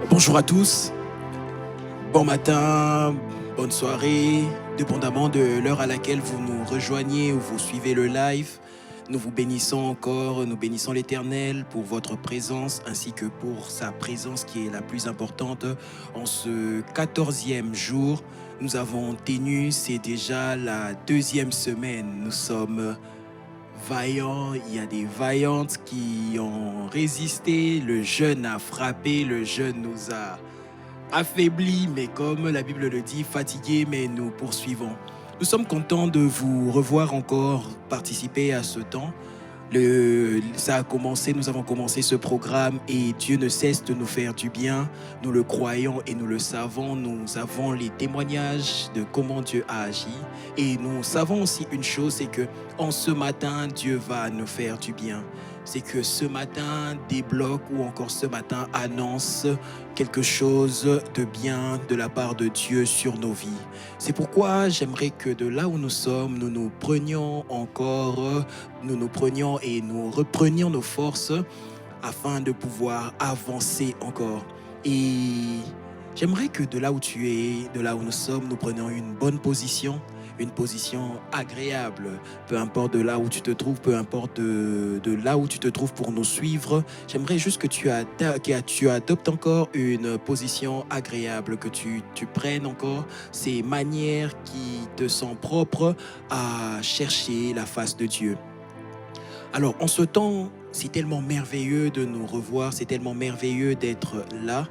Bonjour à tous, bon matin, bonne soirée, dépendamment de l'heure à laquelle vous nous rejoignez ou vous suivez le live. Nous vous bénissons encore, nous bénissons l'Éternel pour votre présence ainsi que pour sa présence qui est la plus importante. En ce 14e jour, nous avons tenu, c'est déjà la 2e semaine. Nous sommes vaillants, il y a des vaillantes qui ont résisté, le jeûne a frappé, le jeûne nous a affaiblis, mais comme la Bible le dit, fatigués, mais nous poursuivons. Nous sommes contents de vous revoir encore participer à ce temps. Ça a commencé, nous avons commencé ce programme et Dieu ne cesse de nous faire du bien. Nous le croyons et nous le savons. Nous avons les témoignages de comment Dieu a agi. Et nous savons aussi une chose, c'est que en ce matin, Dieu va nous faire du bien. C'est que ce matin débloque ou encore ce matin annonce quelque chose de bien de la part de Dieu sur nos vies. C'est pourquoi j'aimerais que de là où nous sommes, nous nous prenions et nous reprenions nos forces afin de pouvoir avancer encore. Et j'aimerais que de là où tu es, de là où nous sommes, nous prenions une bonne position agréable, peu importe de là où tu te trouves, peu importe de là où tu te trouves pour nous suivre. J'aimerais juste que tu adoptes encore une position agréable, que tu prennes encore ces manières qui te sont propres à chercher la face de Dieu. Alors, en ce temps, c'est tellement merveilleux de nous revoir, c'est tellement merveilleux d'être là.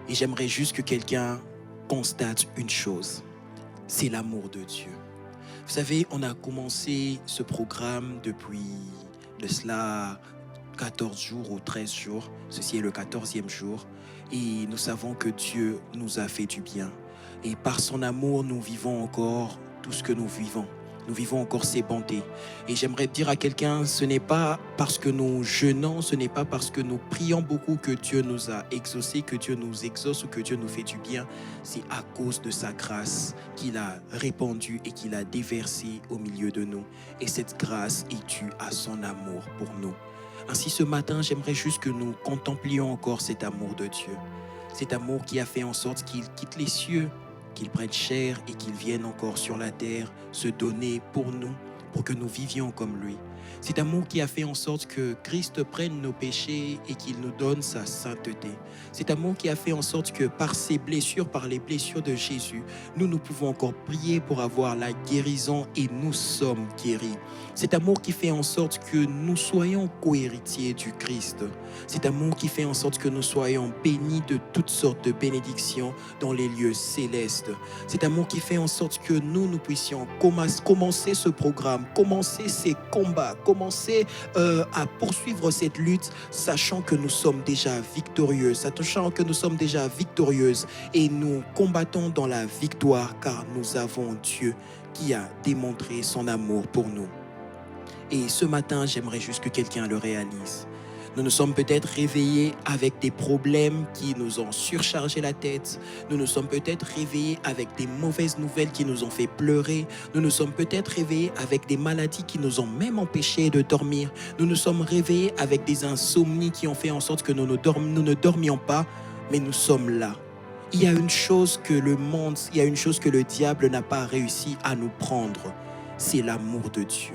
Et j'aimerais juste que quelqu'un constate une chose. C'est l'amour de Dieu. Vous savez, on a commencé ce programme depuis de cela 14 jours ou 13 jours. Ceci est le 14e jour. Et nous savons que Dieu nous a fait du bien. Et par son amour, nous vivons encore tout ce que nous vivons. Nous vivons encore ses bontés. Et j'aimerais dire à quelqu'un, ce n'est pas parce que nous jeûnons, ce n'est pas parce que nous prions beaucoup que Dieu nous a exaucés, que Dieu nous exauce ou que Dieu nous fait du bien. C'est à cause de sa grâce qu'il a répandue et qu'il a déversée au milieu de nous. Et cette grâce est due à son amour pour nous. Ainsi, ce matin, j'aimerais juste que nous contemplions encore cet amour de Dieu. Cet amour qui a fait en sorte qu'il quitte les cieux, qu'il prenne chair et qu'il vienne encore sur la terre se donner pour nous, pour que nous vivions comme lui. Cet amour qui a fait en sorte que Christ prenne nos péchés et qu'il nous donne sa sainteté. Cet amour qui a fait en sorte que par ses blessures, par les blessures de Jésus, nous pouvons encore prier pour avoir la guérison et nous sommes guéris. Cet amour qui fait en sorte que nous soyons co-héritiers du Christ. Cet amour qui fait en sorte que nous soyons bénis de toutes sortes de bénédictions dans les lieux célestes. Cet amour qui fait en sorte que nous puissions commencer ce programme, commencer ces combats, commencer à poursuivre cette lutte, sachant que nous sommes déjà victorieux, sachant que nous sommes déjà victorieuses et nous combattons dans la victoire car nous avons Dieu qui a démontré son amour pour nous. Et ce matin, j'aimerais juste que quelqu'un le réalise. Nous nous sommes peut-être réveillés avec des problèmes qui nous ont surchargé la tête. Nous nous sommes peut-être réveillés avec des mauvaises nouvelles qui nous ont fait pleurer. Nous nous sommes peut-être réveillés avec des maladies qui nous ont même empêchés de dormir. Nous nous sommes réveillés avec des insomnies qui ont fait en sorte que nous ne dormions pas, mais nous sommes là. Il y a une chose que le diable n'a pas réussi à nous prendre, c'est l'amour de Dieu.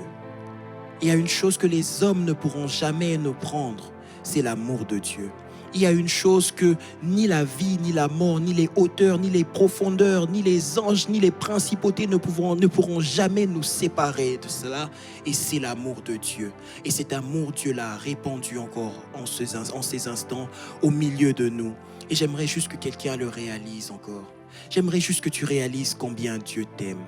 Il y a une chose que les hommes ne pourront jamais nous prendre, c'est l'amour de Dieu. Il y a une chose que ni la vie, ni la mort, ni les hauteurs, ni les profondeurs, ni les anges, ni les principautés ne pourront jamais nous séparer de cela. Et c'est l'amour de Dieu. Et cet amour, Dieu l'a répandu encore en ces instants au milieu de nous. Et j'aimerais juste que quelqu'un le réalise encore. J'aimerais juste que tu réalises combien Dieu t'aime.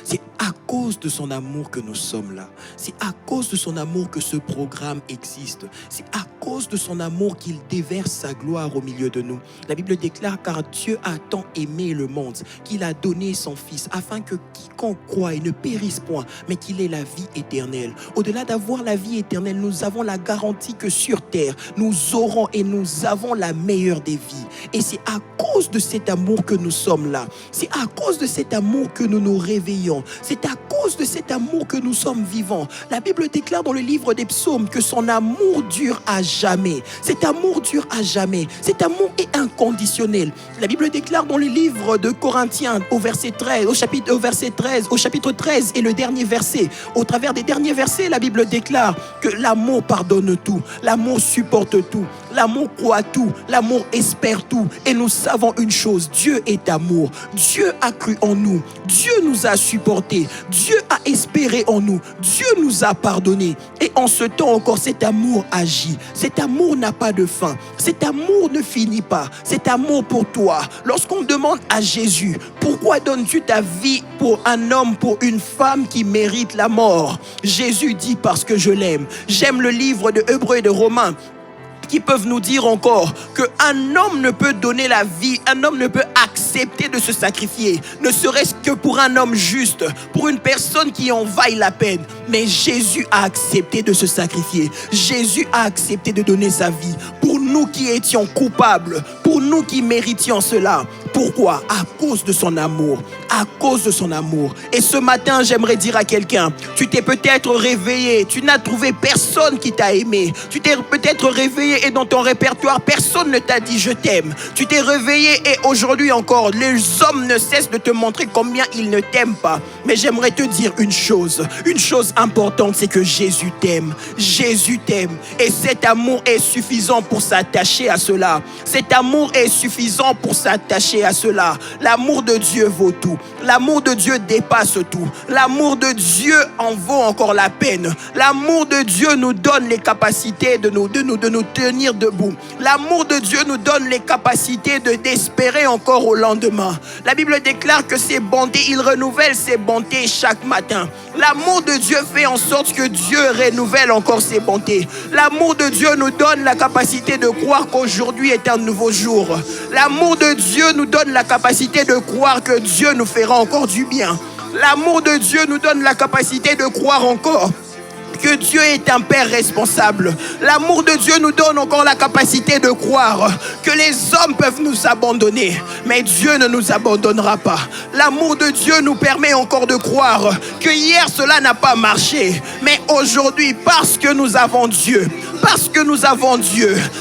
C'est à cause de son amour que nous sommes là. C'est à cause de son amour que ce programme existe. C'est à cause de son amour qu'il déverse sa gloire au milieu de nous. La Bible déclare, car Dieu a tant aimé le monde qu'il a donné son Fils, afin que quiconque croit et ne périsse point, mais qu'il ait la vie éternelle. Au-delà d'avoir la vie éternelle, nous avons la garantie que sur terre, nous aurons et nous avons la meilleure des vies. Et c'est à cause de cet amour que nous sommes là. C'est à cause de cet amour que nous nous réveillons. C'est à cause de cet amour que nous sommes vivants. La Bible déclare dans le livre des psaumes que son amour dure à jamais. Cet amour dure à jamais. Cet amour est inconditionnel. La Bible déclare dans le livre de Corinthiens, au chapitre 13 et le dernier verset. Au travers des derniers versets, la Bible déclare que l'amour pardonne tout, l'amour supporte tout, l'amour croit tout, l'amour espère tout. Et nous savons une chose, Dieu est amour. Dieu a cru en nous. Dieu nous a supportés. Dieu a espéré en nous. Dieu nous a pardonné. Et en ce temps encore, cet amour agit. Cet amour n'a pas de fin. Cet amour ne finit pas. Cet amour pour toi. Lorsqu'on demande à Jésus, pourquoi donnes-tu ta vie pour un homme, pour une femme qui mérite la mort? Jésus dit parce que je l'aime. J'aime le livre de Hébreux et de Romains, qui peuvent nous dire encore qu'un homme ne peut donner la vie, un homme ne peut accepter de se sacrifier, ne serait-ce que pour un homme juste, pour une personne qui en vaille la peine. Mais Jésus a accepté de se sacrifier. Jésus a accepté de donner sa vie pour nous qui étions coupables, pour nous qui méritions cela. Pourquoi? À cause de son amour. À cause de son amour. Et ce matin, j'aimerais dire à quelqu'un, tu t'es peut-être réveillé, tu n'as trouvé personne qui t'a aimé. Tu t'es peut-être réveillé et dans ton répertoire, personne ne t'a dit je t'aime. Tu t'es réveillé et aujourd'hui encore, les hommes ne cessent de te montrer combien ils ne t'aiment pas. Mais j'aimerais te dire une chose importante, c'est que Jésus t'aime. Jésus t'aime. Et cet amour est suffisant pour s'attacher à cela. Cet amour est suffisant pour s'attacher à cela. L'amour de Dieu vaut tout. L'amour de Dieu dépasse tout. L'amour de Dieu en vaut encore la peine. L'amour de Dieu nous donne les capacités de nous tenir debout. L'amour de Dieu nous donne les capacités d'espérer encore au lendemain. La Bible déclare que ses bontés, il renouvelle ses bontés chaque matin. L'amour de Dieu fait en sorte que Dieu renouvelle encore ses bontés. L'amour de Dieu nous donne la capacité de croire qu'aujourd'hui est un nouveau jour. L'amour de Dieu nous donne la capacité de croire que Dieu nous fera encore du bien. L'amour de Dieu nous donne la capacité de croire encore que Dieu est un Père responsable. L'amour de Dieu nous donne encore la capacité de croire que les hommes peuvent nous abandonner, mais Dieu ne nous abandonnera pas. L'amour de Dieu nous permet encore de croire que hier cela n'a pas marché, mais aujourd'hui, parce que nous avons Dieu,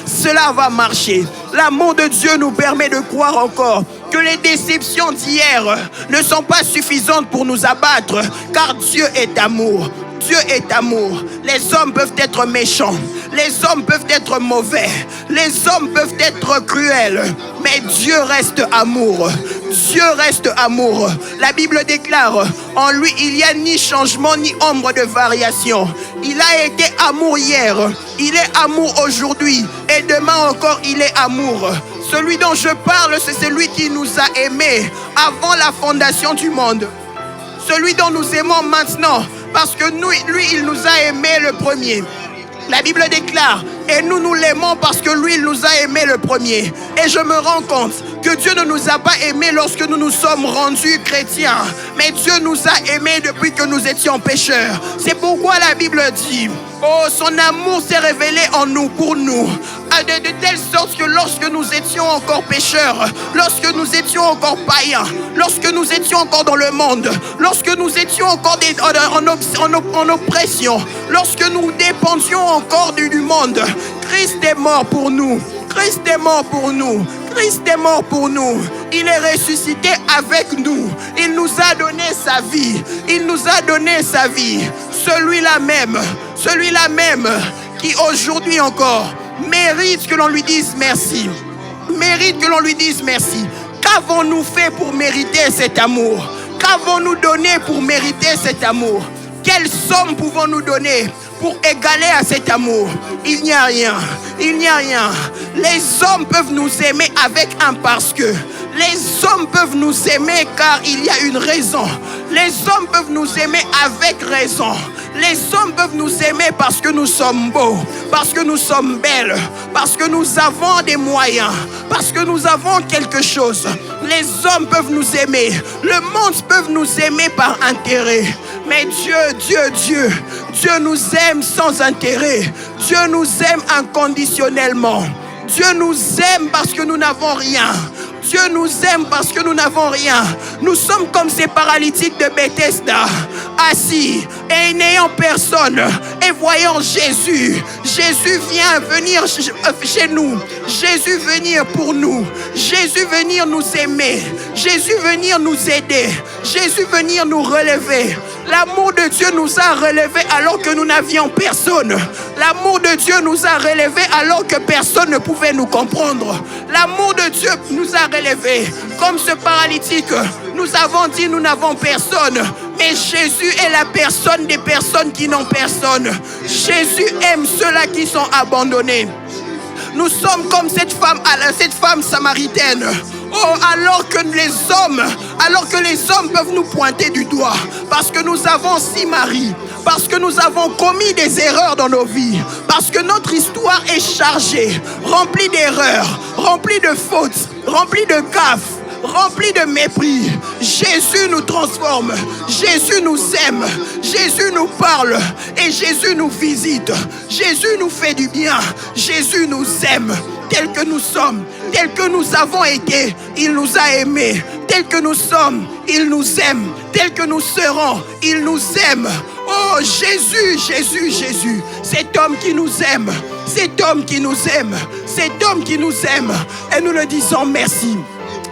cela va marcher. L'amour de Dieu nous permet de croire encore que les déceptions d'hier ne sont pas suffisantes pour nous abattre, car Dieu est amour. Dieu est amour. Les hommes peuvent être méchants, les hommes peuvent être mauvais, les hommes peuvent être cruels, mais Dieu reste amour. Dieu reste amour. La Bible déclare, en lui il n'y a ni changement ni ombre de variation. Il a été amour hier, il est amour aujourd'hui et demain encore il est amour. Celui dont je parle, c'est celui qui nous a aimés avant la fondation du monde. Celui dont nous aimons maintenant, parce que lui, il nous a aimés le premier. La Bible déclare, et nous l'aimons parce que lui, il nous a aimés le premier. Et je me rends compte que Dieu ne nous a pas aimés lorsque nous nous sommes rendus chrétiens, mais Dieu nous a aimés depuis que nous étions pécheurs. C'est pourquoi la Bible dit, oh, son amour s'est révélé en nous, pour nous, de telle sorte que lorsque nous étions encore pécheurs, lorsque nous étions encore païens, lorsque nous étions encore dans le monde, lorsque nous étions encore en oppression, lorsque nous dépendions encore du monde, Christ est mort pour nous. Christ est mort pour nous. Christ est mort pour nous. Il est ressuscité avec nous. Il nous a donné sa vie. Il nous a donné sa vie. Celui-là même qui aujourd'hui encore mérite que l'on lui dise merci. Mérite que l'on lui dise merci. Qu'avons-nous fait pour mériter cet amour? Qu'avons-nous donné pour mériter cet amour? Quelle somme pouvons-nous donner pour égaler à cet amour? Il n'y a rien. Il n'y a rien. Les hommes peuvent nous aimer avec un parce que. Les hommes peuvent nous aimer car il y a une raison. Les hommes peuvent nous aimer avec raison. Les hommes peuvent nous aimer parce que nous sommes beaux, parce que nous sommes belles, parce que nous avons des moyens, parce que nous avons quelque chose. Les hommes peuvent nous aimer. Le monde peut nous aimer par intérêt. Mais Dieu nous aime sans intérêt. Dieu nous aime inconditionnellement. Dieu nous aime parce que nous n'avons rien. Dieu nous aime parce que nous n'avons rien. Nous sommes comme ces paralytiques de Bethesda, assis et n'ayant personne, et voyant Jésus Jésus, viens venir chez nous. Jésus, venir pour nous. Jésus, venir nous aimer. Jésus, venir nous aider. Jésus, venir nous relever. L'amour de Dieu nous a relevés alors que nous n'avions personne. L'amour de Dieu nous a relevés alors que personne ne pouvait nous comprendre. L'amour de Dieu nous a relevés. Comme ce paralytique, nous avons dit nous n'avons personne. Mais Jésus est la personne des personnes qui n'ont personne. Jésus aime ceux-là qui sont abandonnés. Nous sommes comme cette femme samaritaine. Oh, alors que les hommes peuvent nous pointer du doigt, parce que nous avons 6 maris, parce que nous avons commis des erreurs dans nos vies, parce que notre histoire est chargée, remplie d'erreurs, remplie de fautes, remplie de gaffes, remplie de mépris. Jésus nous transforme, Jésus nous aime, Jésus nous parle et Jésus nous visite. Jésus nous fait du bien, Jésus nous aime. Tel que nous sommes, tel que nous avons été, il nous a aimés. Tel que nous sommes, il nous aime. Tel que nous serons, il nous aime. Oh Jésus, Jésus, Jésus, cet homme qui nous aime, cet homme qui nous aime, cet homme qui nous aime. Et nous le disons merci.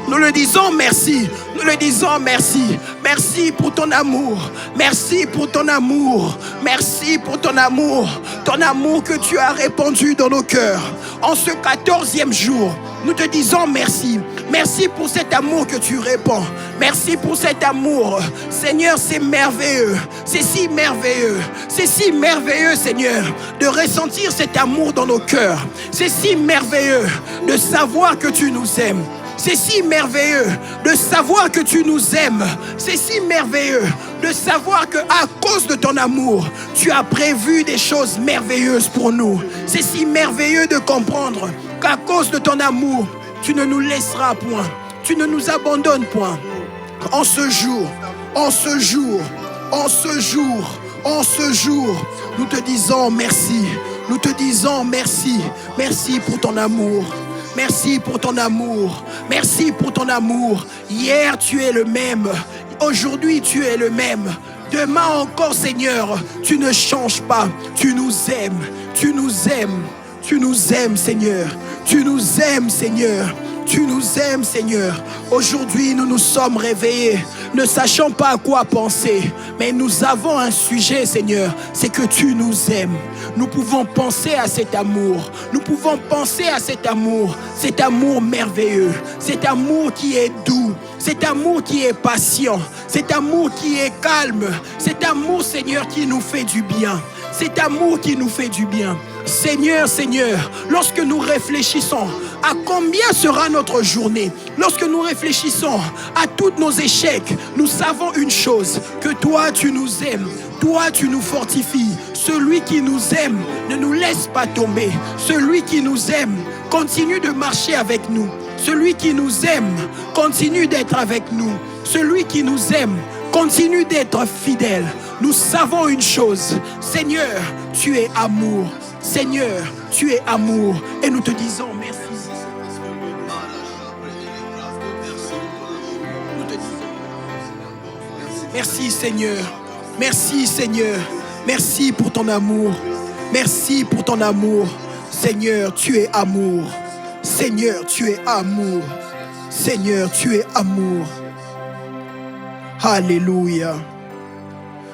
Nous le disons merci. Nous le disons merci. Merci pour ton amour. Merci pour ton amour. Merci pour ton amour. Ton amour que tu as répandu dans nos cœurs. En ce 14e jour, nous te disons merci. Merci pour cet amour que tu répands. Merci pour cet amour. Seigneur, c'est merveilleux. C'est si merveilleux. C'est si merveilleux, Seigneur, de ressentir cet amour dans nos cœurs. C'est si merveilleux de savoir que tu nous aimes. C'est si merveilleux de savoir que tu nous aimes. C'est si merveilleux de savoir que à cause de ton amour, tu as prévu des choses merveilleuses pour nous. C'est si merveilleux de comprendre qu'à cause de ton amour, tu ne nous laisseras point. Tu ne nous abandonnes point. En ce jour, en ce jour, en ce jour, en ce jour, nous te disons merci. Nous te disons merci. Merci pour ton amour. Merci pour ton amour. Merci pour ton amour. Hier, tu es le même. Aujourd'hui, tu es le même. Demain encore, Seigneur, tu ne changes pas. Tu nous aimes. Tu nous aimes. Tu nous aimes, Seigneur. Tu nous aimes, Seigneur. Tu nous aimes, Seigneur. Aujourd'hui, nous nous sommes réveillés, ne sachant pas à quoi penser. Mais nous avons un sujet, Seigneur, c'est que tu nous aimes. Nous pouvons penser à cet amour. Nous pouvons penser à cet amour merveilleux. Cet amour qui est doux. Cet amour qui est patient. Cet amour qui est calme. Cet amour, Seigneur, qui nous fait du bien. Cet amour qui nous fait du bien. Seigneur, Seigneur, lorsque nous réfléchissons à combien sera notre journée, lorsque nous réfléchissons à tous nos échecs, nous savons une chose, que toi tu nous aimes, toi tu nous fortifies. Celui qui nous aime ne nous laisse pas tomber. Celui qui nous aime continue de marcher avec nous. Celui qui nous aime continue d'être avec nous. Celui qui nous aime continue d'être fidèle. Nous savons une chose, Seigneur, tu es amour. Seigneur, tu es amour. Et nous te disons merci. Nous te disons merci, Seigneur. Merci, Seigneur. Merci pour ton amour. Merci pour ton amour. Seigneur, tu es amour. Seigneur, tu es amour. Seigneur, tu es amour. Alléluia.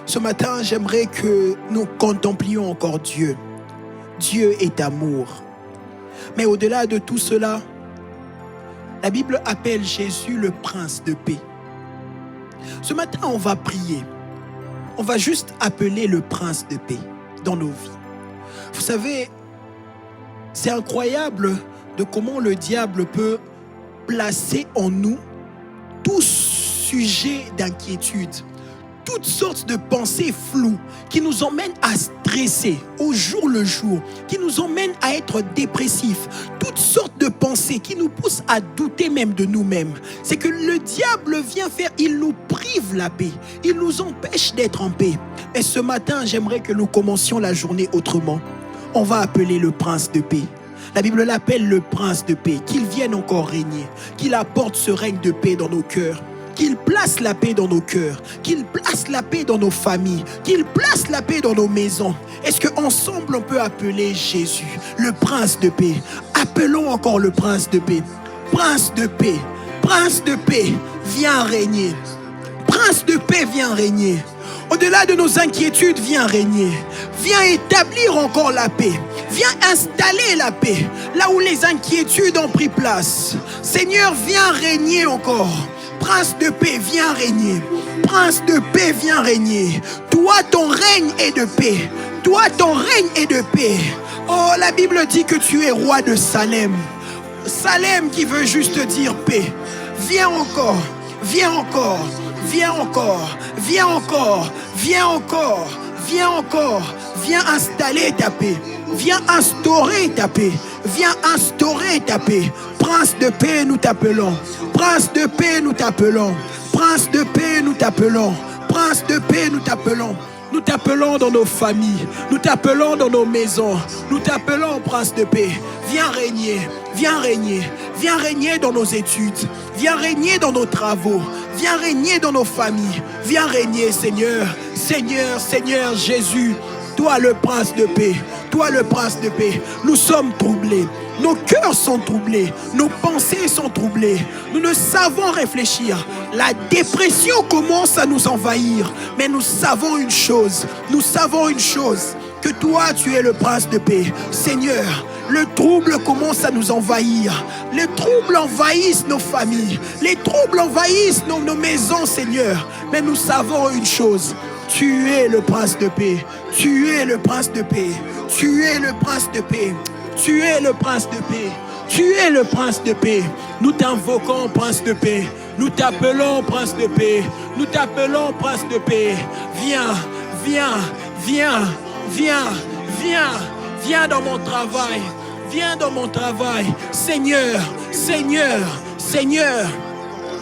Ce matin, j'aimerais que nous contemplions encore Dieu. Dieu est amour. Mais au-delà de tout cela, la Bible appelle Jésus le prince de paix. Ce matin, on va prier. On va juste appeler le prince de paix dans nos vies. Vous savez, c'est incroyable de comment le diable peut placer en nous tout sujet d'inquiétude, toutes sortes de pensées floues qui nous emmènent à stresser au jour le jour, qui nous emmènent à être dépressifs, toutes sortes de pensées qui nous poussent à douter même de nous-mêmes. C'est que le diable vient faire, il nous prive la paix, il nous empêche d'être en paix. Et ce matin, j'aimerais que nous commencions la journée autrement. On va appeler le prince de paix. La Bible l'appelle le prince de paix, qu'il vienne encore régner, qu'il apporte ce règne de paix dans nos cœurs, qu'il place la paix dans nos cœurs, qu'il place la paix dans nos familles, qu'il place la paix dans nos maisons. Est-ce qu'ensemble on peut appeler Jésus, le prince de paix? Appelons encore le prince de paix. Prince de paix, prince de paix, viens régner. Prince de paix, viens régner. Au-delà de nos inquiétudes, viens régner. Viens établir encore la paix. Viens installer la paix là où les inquiétudes ont pris place. Seigneur, viens régner encore. Prince de paix, viens régner. Prince de paix, viens régner. Toi, ton règne est de paix. Toi, ton règne est de paix. Oh, la Bible dit que tu es roi de Salem. Salem qui veut juste dire paix. Viens encore, viens encore, viens encore, viens encore, viens encore, viens encore. Viens installer ta paix. Viens instaurer ta paix. Viens instaurer ta paix. Prince de paix, nous t'appelons. Prince de paix, nous t'appelons. Prince de paix, nous t'appelons. Prince de paix, nous t'appelons. Nous t'appelons dans nos familles. Nous t'appelons dans nos maisons. Nous t'appelons, Prince de paix. Viens régner. Viens régner. Viens régner dans nos études. Viens régner dans nos travaux. Viens régner dans nos familles. Viens régner, Seigneur. Seigneur, Seigneur Jésus. Toi le prince de paix, toi le prince de paix, nous sommes troublés, nos cœurs sont troublés, nos pensées sont troublées, nous ne savons réfléchir, la dépression commence à nous envahir, mais nous savons une chose, que toi tu es le prince de paix. Seigneur, le trouble commence à nous envahir, les troubles envahissent nos familles, les troubles envahissent nos maisons, Seigneur, mais nous savons une chose. Tu es le prince de paix. Tu es le prince de paix. Tu es le prince de paix. Tu es le prince de paix. Tu es le prince de paix. Nous t'invoquons, prince de paix. Nous t'appelons, prince de paix. Nous t'appelons, prince de paix. Viens, viens, viens, viens, viens, viens dans mon travail. Viens dans mon travail. Seigneur, Seigneur, Seigneur,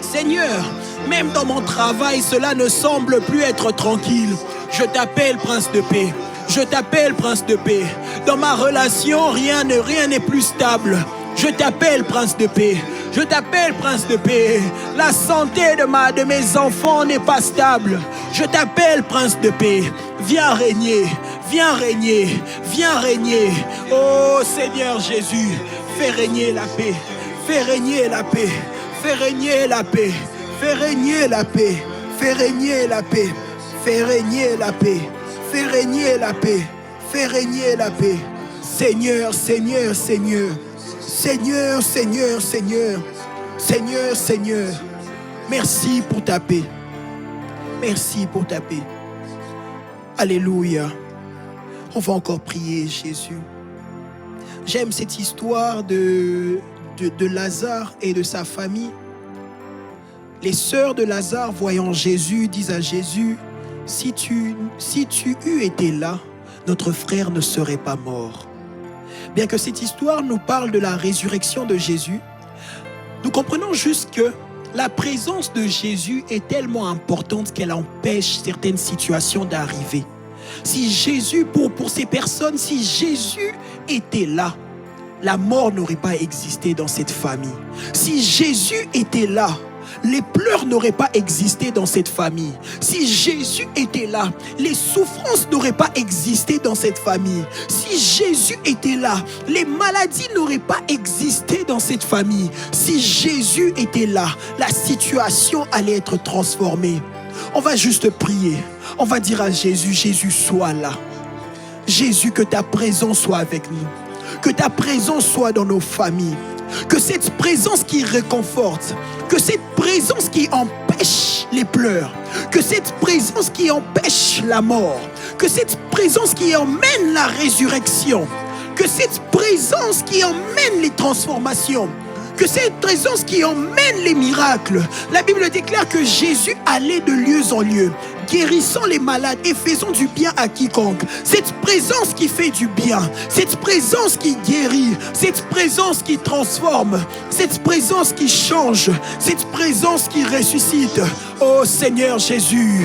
Seigneur. Même dans mon travail, cela ne semble plus être tranquille. Je t'appelle prince de paix. Je t'appelle prince de paix. Dans ma relation, rien n'est plus stable. Je t'appelle prince de paix. Je t'appelle prince de paix. La santé de mes enfants n'est pas stable. Je t'appelle prince de paix. Viens régner. Viens régner. Viens régner. Oh Seigneur Jésus, fais régner la paix. Fais régner la paix. Fais régner la paix. Fais régner la paix, fais régner la paix, fais régner la paix, fais régner la paix, fais régner la paix. Seigneur, Seigneur, Seigneur, Seigneur, Seigneur, Seigneur, Seigneur, Seigneur, merci pour ta paix. Merci pour ta paix. Alléluia. On va encore prier, Jésus. J'aime cette histoire de Lazare et de sa famille. Les sœurs de Lazare, voyant Jésus, disent à Jésus, si tu eus été là, notre frère ne serait pas mort. Bien que cette histoire nous parle de la résurrection de Jésus, nous comprenons juste que la présence de Jésus est tellement importante qu'elle empêche certaines situations d'arriver. Si Jésus, pour ces personnes, si Jésus était là, la mort n'aurait pas existé dans cette famille. Si Jésus était là, les pleurs n'auraient pas existé dans cette famille. Si Jésus était là, les souffrances n'auraient pas existé dans cette famille. Si Jésus était là, les maladies n'auraient pas existé dans cette famille. Si Jésus était là, la situation allait être transformée. On va juste prier. On va dire à Jésus, Jésus, sois là. Jésus, que ta présence soit avec nous. Que ta présence soit dans nos familles. Que cette présence qui réconforte, que cette présence qui empêche les pleurs, que cette présence qui empêche la mort, que cette présence qui emmène la résurrection, que cette présence qui emmène les transformations, que cette présence qui emmène les miracles. La Bible déclare que Jésus allait de lieu en lieu, guérissant les malades et faisant du bien à quiconque. Cette présence qui fait du bien, cette présence qui guérit, cette présence qui transforme, cette présence qui change, cette présence qui ressuscite. Oh Seigneur Jésus,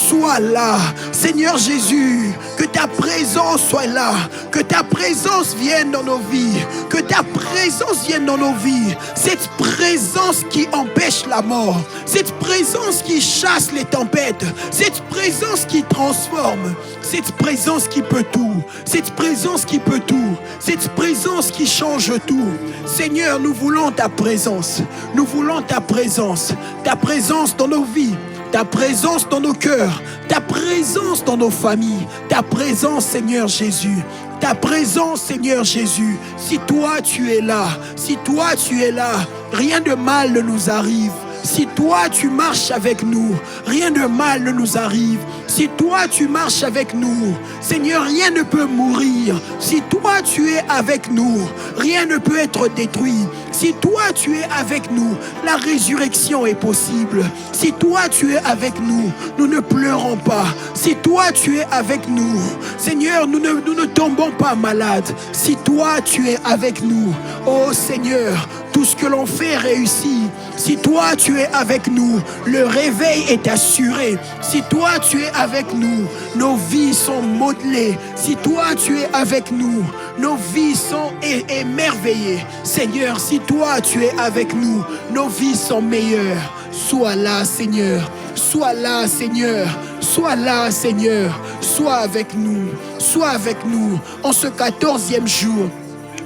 sois là. Seigneur Jésus, que ta présence soit là, que ta présence vienne dans nos vies, que ta présence vienne dans nos vies. Cette présence qui empêche la mort, cette présence qui chasse les tempêtes, cette présence qui transforme, cette présence qui peut tout, cette présence qui peut tout, cette présence qui change tout. Seigneur, nous voulons ta présence, nous voulons ta présence dans nos vies, ta présence dans nos cœurs, ta présence dans nos familles, ta présence, Seigneur Jésus. Ta présence, Seigneur Jésus. Si toi tu es là, si toi tu es là, rien de mal ne nous arrive. Si toi tu marches avec nous, rien de mal ne nous arrive. Si toi tu marches avec nous, Seigneur, rien ne peut mourir. Si toi tu es avec nous, rien ne peut être détruit. Si toi tu es avec nous, la résurrection est possible. Si toi tu es avec nous, nous ne pleurons pas. Si toi tu es avec nous, Seigneur, nous ne tombons pas malades. Si toi tu es avec nous, oh Seigneur, tout ce que l'on fait réussit. Si toi tu es avec nous, le réveil est assuré. Si toi tu es avec nous, nos vies sont modelées. Si toi tu es avec nous, nos vies sont émerveillées. Seigneur, si toi tu es avec nous, nos vies sont meilleures. Sois là, Seigneur. Sois là, Seigneur. Sois là, Seigneur. Sois avec nous. Sois avec nous en ce 14e jour.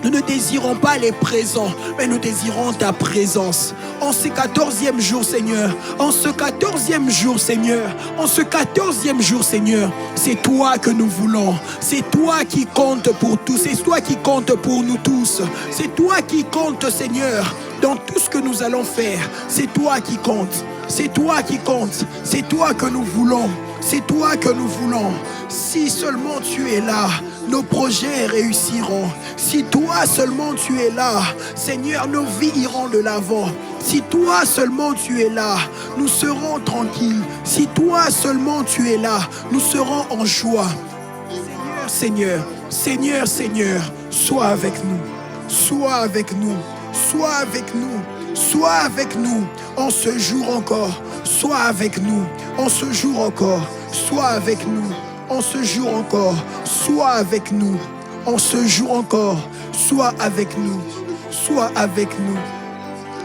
Nous ne désirons pas les présents, mais nous désirons ta présence. En ce 14e jour, Seigneur, en ce 14e jour, Seigneur, en ce 14e jour, Seigneur, c'est toi que nous voulons. C'est toi qui compte pour tous. C'est toi qui compte pour nous tous. C'est toi qui compte, Seigneur, dans tout ce que nous allons faire. C'est toi qui compte. C'est toi qui compte. C'est toi que nous voulons. C'est toi que nous voulons. Si seulement tu es là, nos projets réussiront. Si toi seulement tu es là, Seigneur, nos vies iront de l'avant. Si toi seulement tu es là, nous serons tranquilles. Si toi seulement tu es là, nous serons en joie. Seigneur, Seigneur, Seigneur, Seigneur, sois avec nous. Sois avec nous. Sois avec nous. Sois avec nous en ce jour encore. Sois avec nous en ce jour encore. Sois avec nous en ce jour encore. Sois avec nous en ce jour encore. Sois avec nous. Sois avec nous.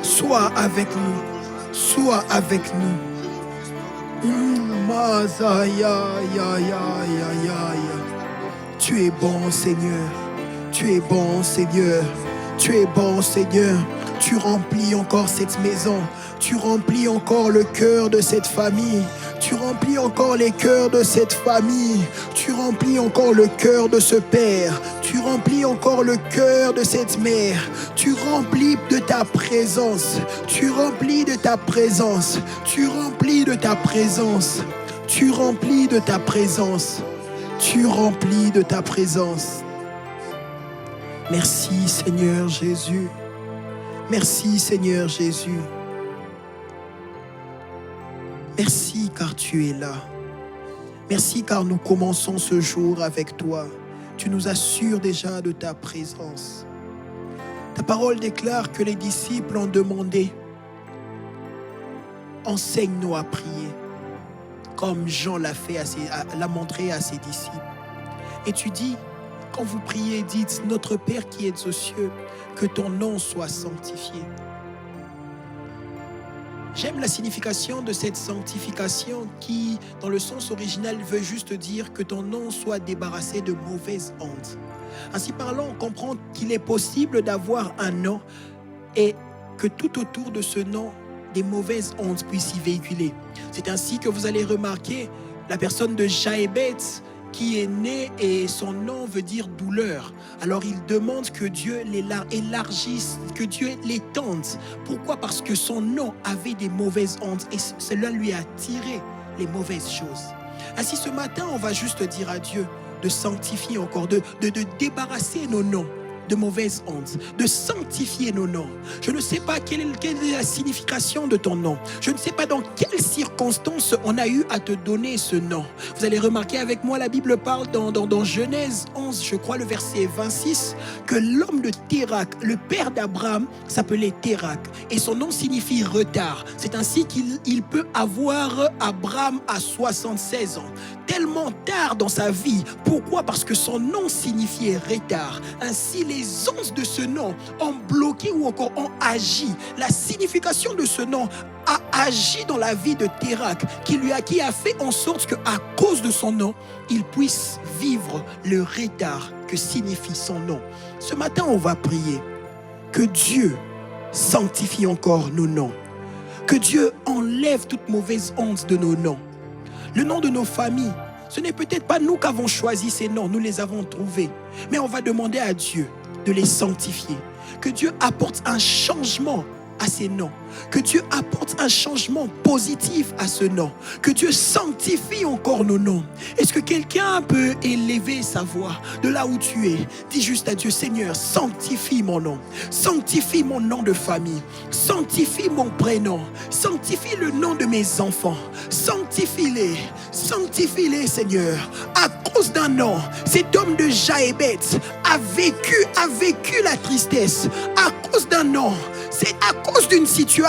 Sois avec nous. Sois avec nous. Tu es bon, Seigneur. Tu es bon, Seigneur. Tu es bon, Seigneur. Tu remplis encore cette maison. Tu remplis encore le cœur de cette famille. Tu remplis encore les cœurs de cette famille. Tu remplis encore le cœur de ce père. Tu remplis encore le cœur de cette mère. Tu remplis de ta présence. Tu remplis de ta présence. Tu remplis de ta présence. Tu remplis de ta présence. Tu remplis de ta présence. Merci Seigneur Jésus. Merci Seigneur Jésus. Merci car tu es là. Merci car nous commençons ce jour avec toi. Tu nous assures déjà de ta présence. Ta parole déclare que les disciples ont demandé: enseigne-nous à prier, comme Jean l'a montré à ses disciples. Et tu dis: quand vous priez, dites: notre Père qui es aux cieux, que ton nom soit sanctifié. J'aime la signification de cette sanctification qui, dans le sens original, veut juste dire que ton nom soit débarrassé de mauvaises ondes. Ainsi parlant, on comprend qu'il est possible d'avoir un nom et que tout autour de ce nom, des mauvaises ondes puissent y véhiculer. C'est ainsi que vous allez remarquer la personne de Jaébet qui est né et son nom veut dire douleur. Alors il demande que Dieu l'élargisse, que Dieu l'étende. Pourquoi? Parce que son nom avait des mauvaises ondes et cela lui a tiré les mauvaises choses. Ainsi ce matin, on va juste dire à Dieu de sanctifier encore, de débarrasser nos noms de mauvaises ondes, de sanctifier nos noms. Je ne sais pas quelle est la signification de ton nom. Je ne sais pas dans quelles circonstances on a eu à te donner ce nom. Vous allez remarquer avec moi, la Bible parle dans Genèse 11, je crois le verset 26, que l'homme de Térak, le père d'Abraham, s'appelait Térak. Et son nom signifie retard. C'est ainsi qu'il peut avoir Abraham à 76 ans. Tellement tard dans sa vie. Pourquoi? Parce que son nom signifiait retard. Ainsi, les ondes de ce nom ont bloqué ou encore ont agi. La signification de ce nom a agi dans la vie de Térak, qui a fait en sorte qu'à cause de son nom, il puisse vivre le retard que signifie son nom. Ce matin, on va prier que Dieu sanctifie encore nos noms. Que Dieu enlève toute mauvaise honte de nos noms. Le nom de nos familles, ce n'est peut-être pas nous qui avons choisi ces noms, nous les avons trouvés. Mais on va demander à Dieu de les sanctifier. Que Dieu apporte un changement à ces noms. Que Dieu apporte un changement positif à ce nom. Que Dieu sanctifie encore nos noms. Est-ce que quelqu'un peut élever sa voix de là où tu es? Dis juste à Dieu: Seigneur, sanctifie mon nom. Sanctifie mon nom de famille. Sanctifie mon prénom. Sanctifie le nom de mes enfants. Sanctifie-les. Sanctifie-les, Seigneur. À cause d'un nom, cet homme de Jaébet a vécu la tristesse. À cause d'un nom, c'est à cause d'une situation.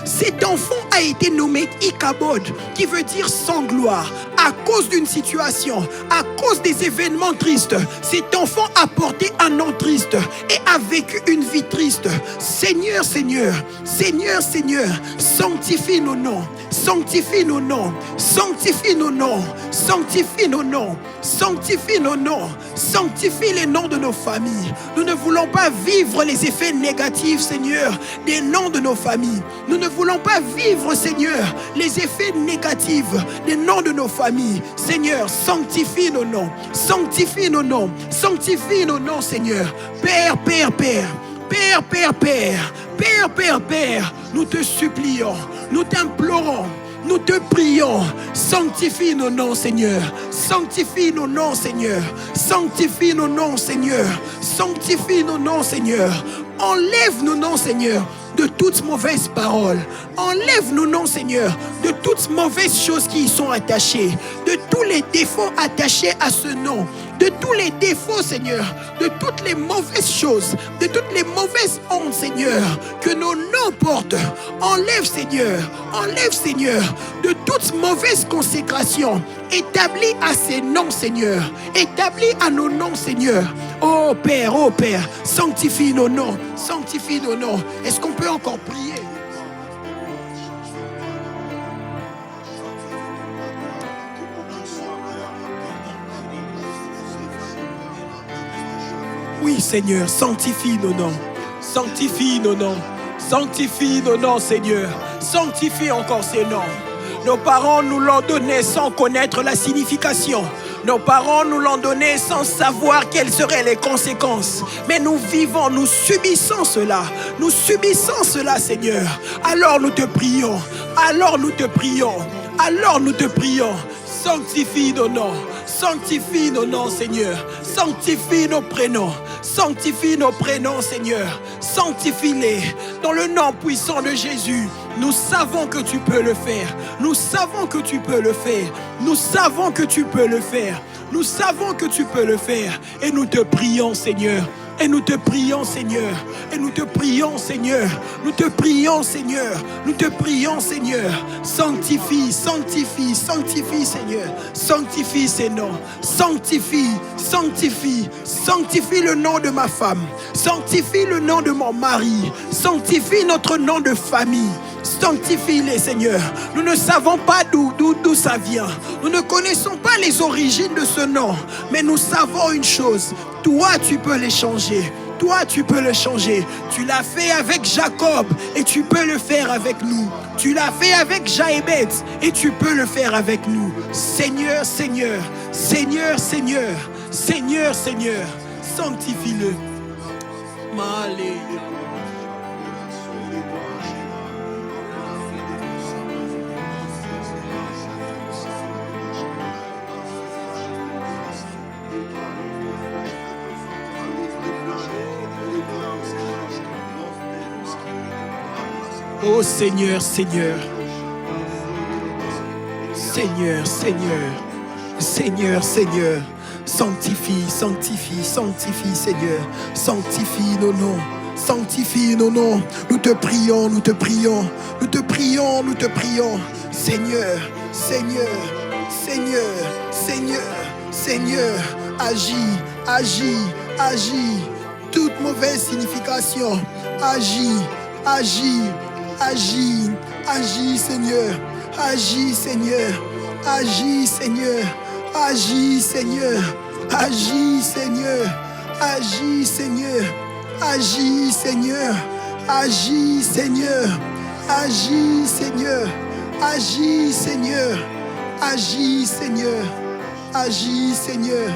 Cet enfant a été nommé Ichabod, qui veut dire sans gloire. À cause d'une situation, à cause des événements tristes, cet enfant a porté un nom triste et a vécu une vie triste. Seigneur, Seigneur, Seigneur, Seigneur, sanctifie nos noms. Sanctifie nos noms, sanctifie nos noms, sanctifie nos noms, sanctifie nos noms, sanctifie les noms de nos familles. Nous ne voulons pas vivre les effets négatifs, Seigneur, des noms de nos familles. Nous ne voulons pas vivre, Seigneur, les effets négatifs des noms de nos familles. Seigneur, sanctifie nos noms, sanctifie nos noms, sanctifie nos noms, Seigneur. Père, Père, Père, Père, Père, Père, Père, Père, Père, nous te supplions. Nous t'implorons, nous te prions, sanctifie nos noms, Seigneur. Sanctifie nos noms, Seigneur. Sanctifie nos noms, Seigneur. Sanctifie nos noms, Seigneur. Enlève nos noms, Seigneur, de toutes mauvaises paroles. Enlève nos noms, Seigneur, de toutes mauvaises choses qui y sont attachées, de tous les défauts attachés à ce nom, de tous les défauts, Seigneur, de toutes les mauvaises choses, de toutes les mauvaises hontes, Seigneur, que nos noms portent. Enlève, Seigneur, de toute mauvaise consécration établie à ces noms, Seigneur, établie à nos noms, Seigneur. Oh Père, sanctifie nos noms, sanctifie nos noms. Est-ce qu'on peut encore prier? Oui, Seigneur, sanctifie nos noms. Sanctifie nos noms. Sanctifie nos noms, Seigneur. Sanctifie encore ces noms. Nos parents nous l'ont donné sans connaître la signification. Nos parents nous l'ont donné sans savoir quelles seraient les conséquences. Mais nous vivons, nous subissons cela. Nous subissons cela, Seigneur. Alors nous te prions. Alors nous te prions. Alors nous te prions. Sanctifie nos noms. Sanctifie nos noms, Seigneur. Sanctifie nos prénoms. Sanctifie nos prénoms, Seigneur. Sanctifie-les dans le nom puissant de Jésus. Nous savons que tu peux le faire. Nous savons que tu peux le faire. Nous savons que tu peux le faire. Nous savons que tu peux le faire. Et nous te prions, Seigneur. Et nous te prions, Seigneur. Et nous te prions, Seigneur. Nous te prions, Seigneur. Nous te prions, Seigneur. Sanctifie, sanctifie, sanctifie, Seigneur. Sanctifie ces noms. Sanctifie, sanctifie, sanctifie le nom de ma femme. Sanctifie le nom de mon mari. Sanctifie notre nom de famille. Sanctifie-les, Seigneur. Nous ne savons pas d'où ça vient. Nous ne connaissons pas les origines de ce nom. Mais nous savons une chose. Toi, tu peux les changer. Toi, tu peux le changer. Tu l'as fait avec Jacob et tu peux le faire avec nous. Tu l'as fait avec Jaébet et tu peux le faire avec nous. Seigneur, Seigneur, Seigneur, Seigneur, Seigneur, Seigneur, sanctifie-le. Alléluia. Oh Seigneur, Seigneur. Seigneur, Seigneur. Seigneur, Seigneur. Sanctifie, sanctifie, sanctifie, Seigneur. Sanctifie nos noms. Sanctifie nos noms. Nous te prions, nous te prions. Nous te prions, nous te prions. Seigneur, Seigneur, Seigneur, Seigneur, Seigneur. Agis, agis, agis. Toute mauvaise signification. Agis, agis, agis, agis, Seigneur. Agis, Seigneur. Agis, Seigneur. Agis, Seigneur. Agis, Seigneur. Agis, Seigneur. Agis, Seigneur. Agis, Seigneur. Agis, Seigneur. Agis, Seigneur. Agis, Seigneur. Agis, Seigneur.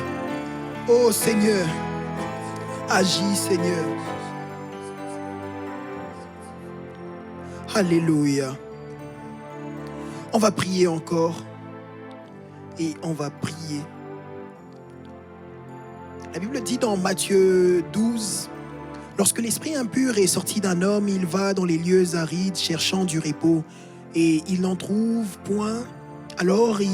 Oh Seigneur. Agis, Seigneur. Alléluia. On va prier encore. Et on va prier. La Bible dit dans Matthieu 12, lorsque l'esprit impur est sorti d'un homme, il va dans les lieux arides cherchant du repos et il n'en trouve point. Alors il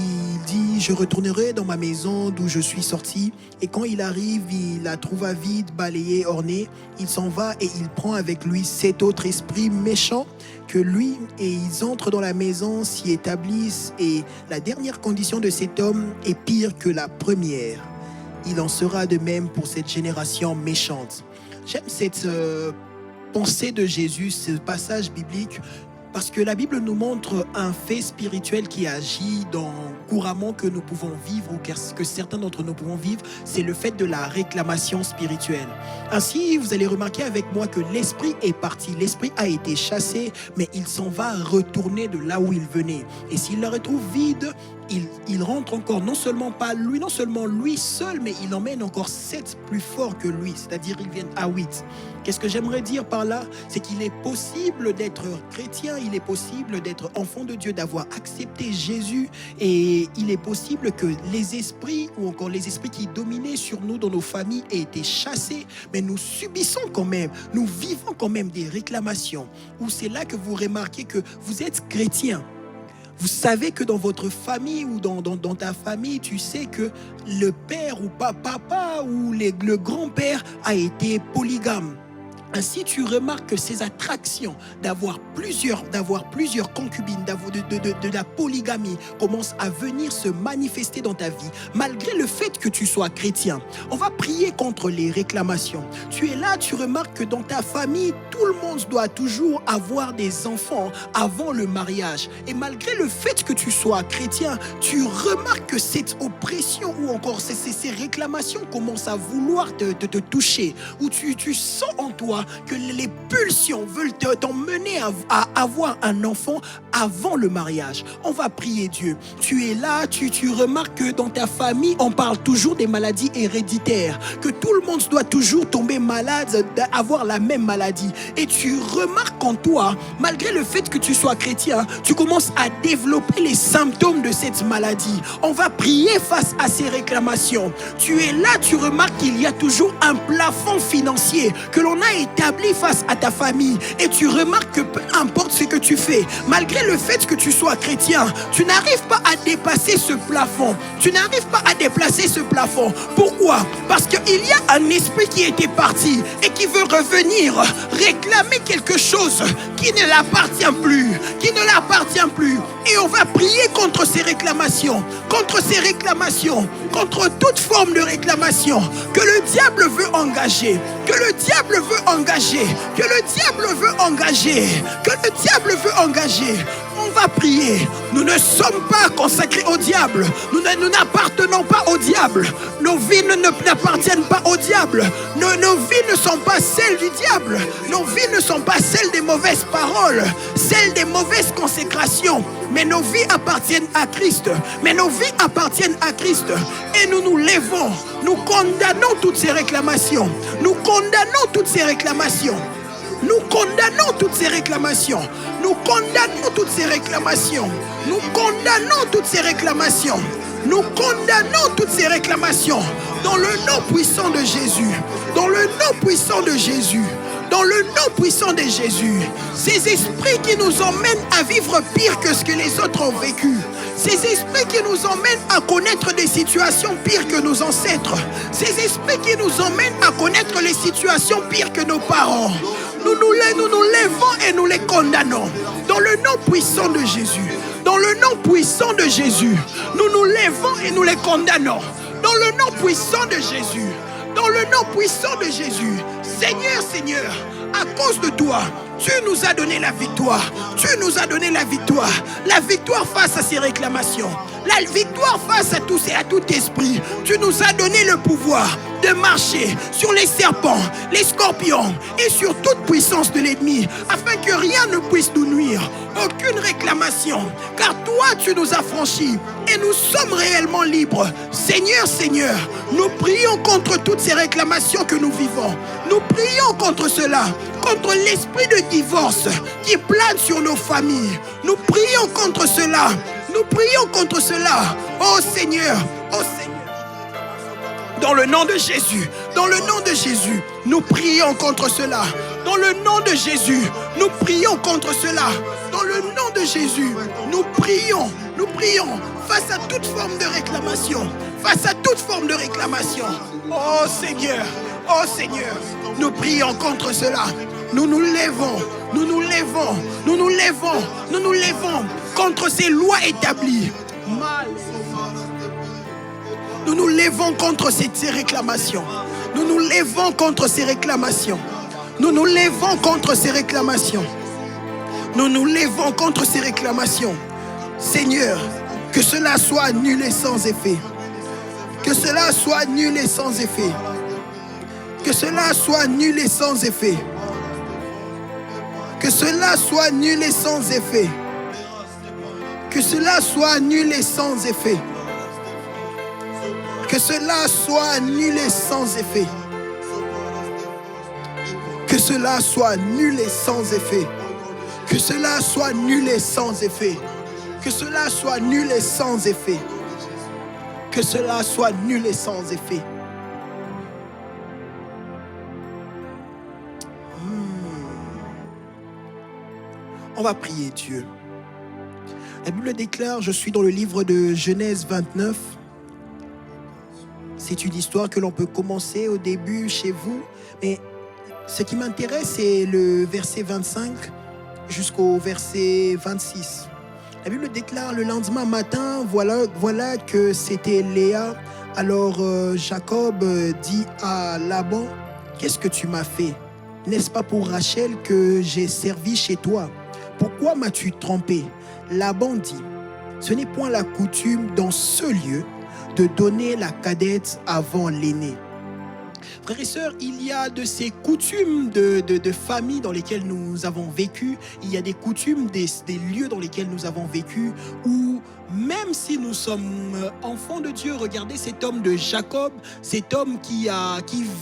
dit, je retournerai dans ma maison d'où je suis sorti. Et quand il arrive, il la trouva vide, balayée, ornée. Il s'en va et il prend avec lui 7 autres esprits méchants que lui, et ils entrent dans la maison, s'y établissent. Et la dernière condition de cet homme est pire que la première. Il en sera de même pour cette génération méchante. J'aime cette pensée de Jésus, ce passage biblique, parce que la Bible nous montre un fait spirituel qui agit couramment que nous pouvons vivre ou que certains d'entre nous pouvons vivre, c'est le fait de la réclamation spirituelle. Ainsi, vous allez remarquer avec moi que l'esprit est parti, l'esprit a été chassé, mais il s'en va retourner de là où il venait. Et s'il la retrouve vide, il rentre encore, non seulement lui seul, mais il emmène encore 7 plus forts que lui, c'est-à-dire ils viennent à 8. Qu'est-ce que j'aimerais dire par là? C'est qu'il est possible d'être chrétien, il est possible d'être enfant de Dieu, d'avoir accepté Jésus, et il est possible que les esprits, ou encore les esprits qui dominaient sur nous dans nos familles aient été chassés, mais nous subissons quand même, nous vivons quand même des réclamations, où c'est là que vous remarquez que vous êtes chrétien. Vous savez que dans votre famille ou dans ta famille, tu sais que le père ou papa ou le grand-père a été polygame. Ainsi, tu remarques que ces attractions d'avoir plusieurs concubines, de la polygamie commencent à venir se manifester dans ta vie, malgré le fait que tu sois chrétien. On va prier contre les réclamations. Tu es là, tu remarques que dans ta famille, tout le monde doit toujours avoir des enfants avant le mariage. Et malgré le fait que tu sois chrétien, tu remarques que cette oppression ou encore ces réclamations commencent à vouloir te toucher, où tu sens en toi que les pulsions veulent t'emmener à avoir un enfant avant le mariage. On va prier Dieu. Tu es là, tu remarques que dans ta famille, on parle toujours des maladies héréditaires, que tout le monde doit toujours tomber malade, avoir la même maladie. Et tu remarques en toi, malgré le fait que tu sois chrétien, tu commences à développer les symptômes de cette maladie. On va prier face à ces réclamations. Tu es là, tu remarques qu'il y a toujours un plafond financier que l'on a établi face à ta famille, et tu remarques que peu importe ce que tu fais, malgré le fait que tu sois chrétien, tu n'arrives pas à dépasser ce plafond. Tu n'arrives pas à déplacer ce plafond. Pourquoi? Parce qu'il y a un esprit qui était parti et qui veut revenir réclamer quelque chose qui ne l'appartient plus, Et on va prier contre ces réclamations, contre toute forme de réclamation que le diable veut engager, On va prier. Nous ne sommes pas consacrés au diable. Nous n'appartenons pas au diable. Nos vies n'appartiennent pas au diable. Nos vies ne sont pas celles du diable. Nos vies ne sont pas celles des mauvaises paroles, celles des mauvaises consécrations. Mais nos vies appartiennent à Christ. Et nous nous levons. Nous condamnons toutes ces réclamations. Nous condamnons toutes ces réclamations. Dans le nom puissant de Jésus. Dans le nom puissant de Jésus, ces esprits qui nous emmènent à vivre pire que ce que les autres ont vécu, ces esprits qui nous emmènent à connaître des situations pires que nos ancêtres, ces esprits qui nous emmènent à connaître les situations pires que nos parents, nous nous lèvons et nous les condamnons. Dans le nom puissant de Jésus, dans le nom puissant de Jésus, nous nous lèvons et nous les condamnons. Dans le nom puissant de Jésus, dans le nom puissant de Jésus, Seigneur, Seigneur, à cause de toi, tu nous as donné la victoire. Tu nous as donné la victoire. La victoire face à ces réclamations. La victoire face à tout esprit. Tu nous as donné le pouvoir de marcher sur les serpents, les scorpions et sur toute puissance de l'ennemi, afin que rien ne puisse nous nuire. Aucune réclamation, car toi tu nous as franchis et nous sommes réellement libres. Seigneur, Seigneur, nous prions contre toutes ces réclamations que nous vivons. Nous prions contre cela, contre l'esprit de divorce qui plane sur nos familles. Nous prions contre cela. Nous prions contre cela. Oh Seigneur, oh Seigneur. Dans le nom de Jésus, dans le nom de Jésus, nous prions contre cela. Dans le nom de Jésus, nous prions contre cela. Dans le nom de Jésus, nous prions face à toute forme de réclamation. Face à toute forme de réclamation. Oh Seigneur, nous prions contre cela. Nous nous lèvons contre ces lois établies. Nous nous lèvons contre ces réclamations. Nous nous lèvons contre ces réclamations. Nous nous lèvons contre ces réclamations. Nous nous lèvons contre ces réclamations. Seigneur, que cela soit nul et sans effet. Que cela soit nul et sans effet. Que cela soit nul et sans effet. Que cela soit nul et sans effet. Que cela soit nul et sans effet. Que cela soit nul et sans effet. Que cela soit nul et sans effet. Que cela soit nul et sans effet. Que cela soit nul et sans effet. Que cela soit nul et sans effet. On va prier Dieu. La Bible déclare, je suis dans le livre de Genèse 29. C'est une histoire que l'on peut commencer au début chez vous. Mais ce qui m'intéresse, c'est le verset 25 jusqu'au verset 26. La Bible déclare, le lendemain matin, voilà que c'était Léa. Alors Jacob dit à Laban, qu'est-ce que tu m'as fait? N'est-ce pas pour Rachel que j'ai servi chez toi? Pourquoi m'as-tu trompé? Laban dit, ce n'est point la coutume dans ce lieu de donner la cadette avant l'aîné. Frères et sœurs, il y a de ces coutumes de famille dans lesquelles nous avons vécu. Il y a des coutumes des lieux dans lesquels nous avons vécu où même si nous sommes enfants de Dieu, regardez cet homme de Jacob, cet homme qui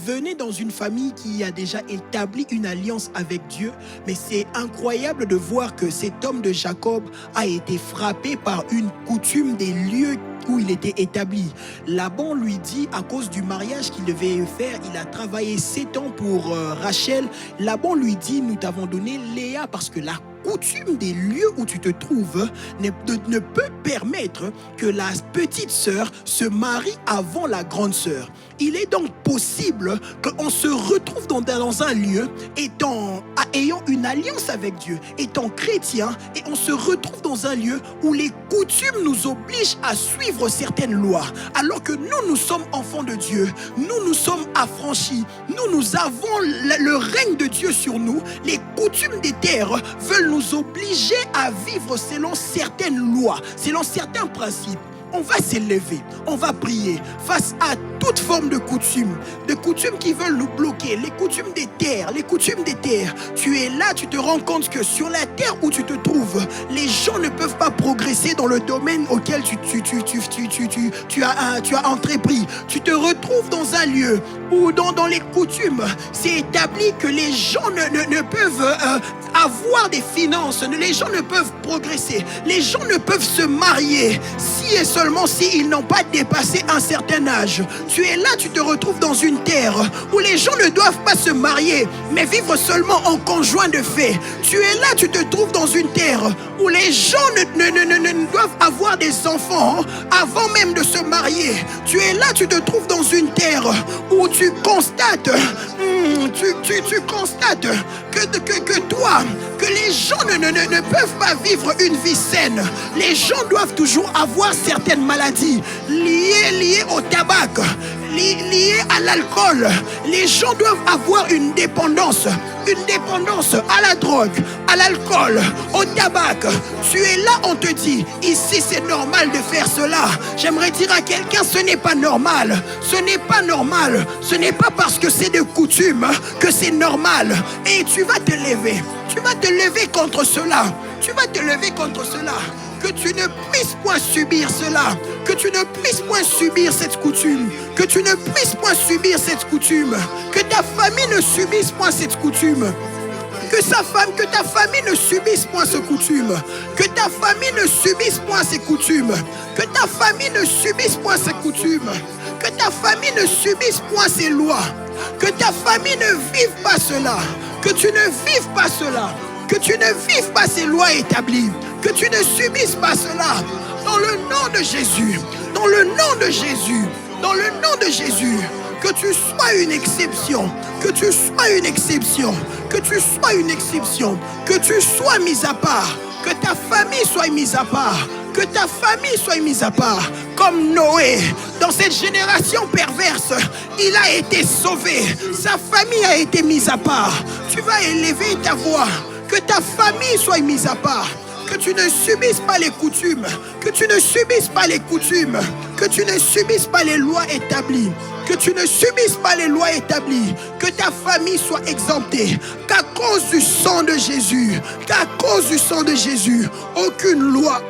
venait dans une famille qui a déjà établi une alliance avec Dieu. Mais c'est incroyable de voir que cet homme de Jacob a été frappé par une coutume des lieux où il était établi. Laban lui dit, à cause du mariage qu'il devait faire, il a travaillé 7 ans pour Rachel. Laban lui dit, nous t'avons donné Léa parce que la coutume des lieux où tu te trouves ne peut permettre que la petite sœur se marie avant la grande sœur. Il est donc possible qu'on se retrouve dans un lieu ayant une alliance avec Dieu, étant chrétien, et on se retrouve dans un lieu où les coutumes nous obligent à suivre certaines lois. Alors que nous sommes enfants de Dieu, nous sommes affranchis, nous avons le règne de Dieu sur nous. Les coutumes des terres veulent nous obliger à vivre selon certaines lois, selon certains principes. On va s'élever, on va prier face à toute forme de coutumes qui veulent nous bloquer, les coutumes des terres, Tu es là, tu te rends compte que sur la terre où tu te trouves, les gens ne peuvent pas progresser dans le domaine auquel tu as entrepris. Tu te retrouves dans un lieu ou dans les coutumes, c'est établi que les gens ne peuvent avoir des finances, les gens ne peuvent progresser, les gens ne peuvent se marier si et seulement s'ils n'ont pas dépassé un certain âge. Tu es là, tu te retrouves dans une terre où les gens ne doivent pas se marier, mais vivre seulement en conjoint de fait. Tu es là, tu te trouves dans une terre où les gens ne doivent avoir des enfants avant même de se marier. Tu es là, tu te trouves dans une terre où tu constates, tu constates que toi, que les gens ne peuvent pas vivre une vie saine. Les gens doivent toujours avoir certaines maladies liées au tabac, liées à l'alcool. Les gens doivent avoir une dépendance à la drogue, à l'alcool, au tabac. Tu es là, on te dit, ici c'est normal de faire cela. J'aimerais dire à quelqu'un, ce n'est pas normal. Ce n'est pas normal. Ce n'est pas parce que c'est de coutume que c'est normal. Et tu vas te lever. Tu vas te lever contre cela. Tu vas te lever contre cela. Que tu ne puisses point subir cela. Que tu ne puisses point subir cette coutume. Que tu ne puisses point subir cette coutume. Que ta famille ne subisse point cette coutume. Que ta famille ne subisse point cette coutume. Que ta famille ne subisse point ces coutumes. Que ta famille ne subisse point ces coutumes. Que ta famille ne subisse point ces lois. Que ta famille ne vive pas cela. Que tu ne vives pas cela. Que tu ne vives pas ces lois établies. Que tu ne subisses pas cela. Dans le nom de Jésus. Dans le nom de Jésus. Dans le nom de Jésus. Que tu sois une exception. Que tu sois une exception. Que tu sois une exception. Que tu sois mis à part. Que ta famille soit mise à part. Que ta famille soit mise à part. Comme Noé, dans cette génération perverse, il a été sauvé. Sa famille a été mise à part. Tu vas élever ta voix. Que ta famille soit mise à part. Que tu ne subisses pas les coutumes. Que tu ne subisses pas les coutumes. Que tu ne subisses pas les lois établies. Que tu ne subisses pas les lois établies. Que ta famille soit exemptée. Qu'à cause du sang de Jésus. Qu'à cause du sang de Jésus. Aucune loi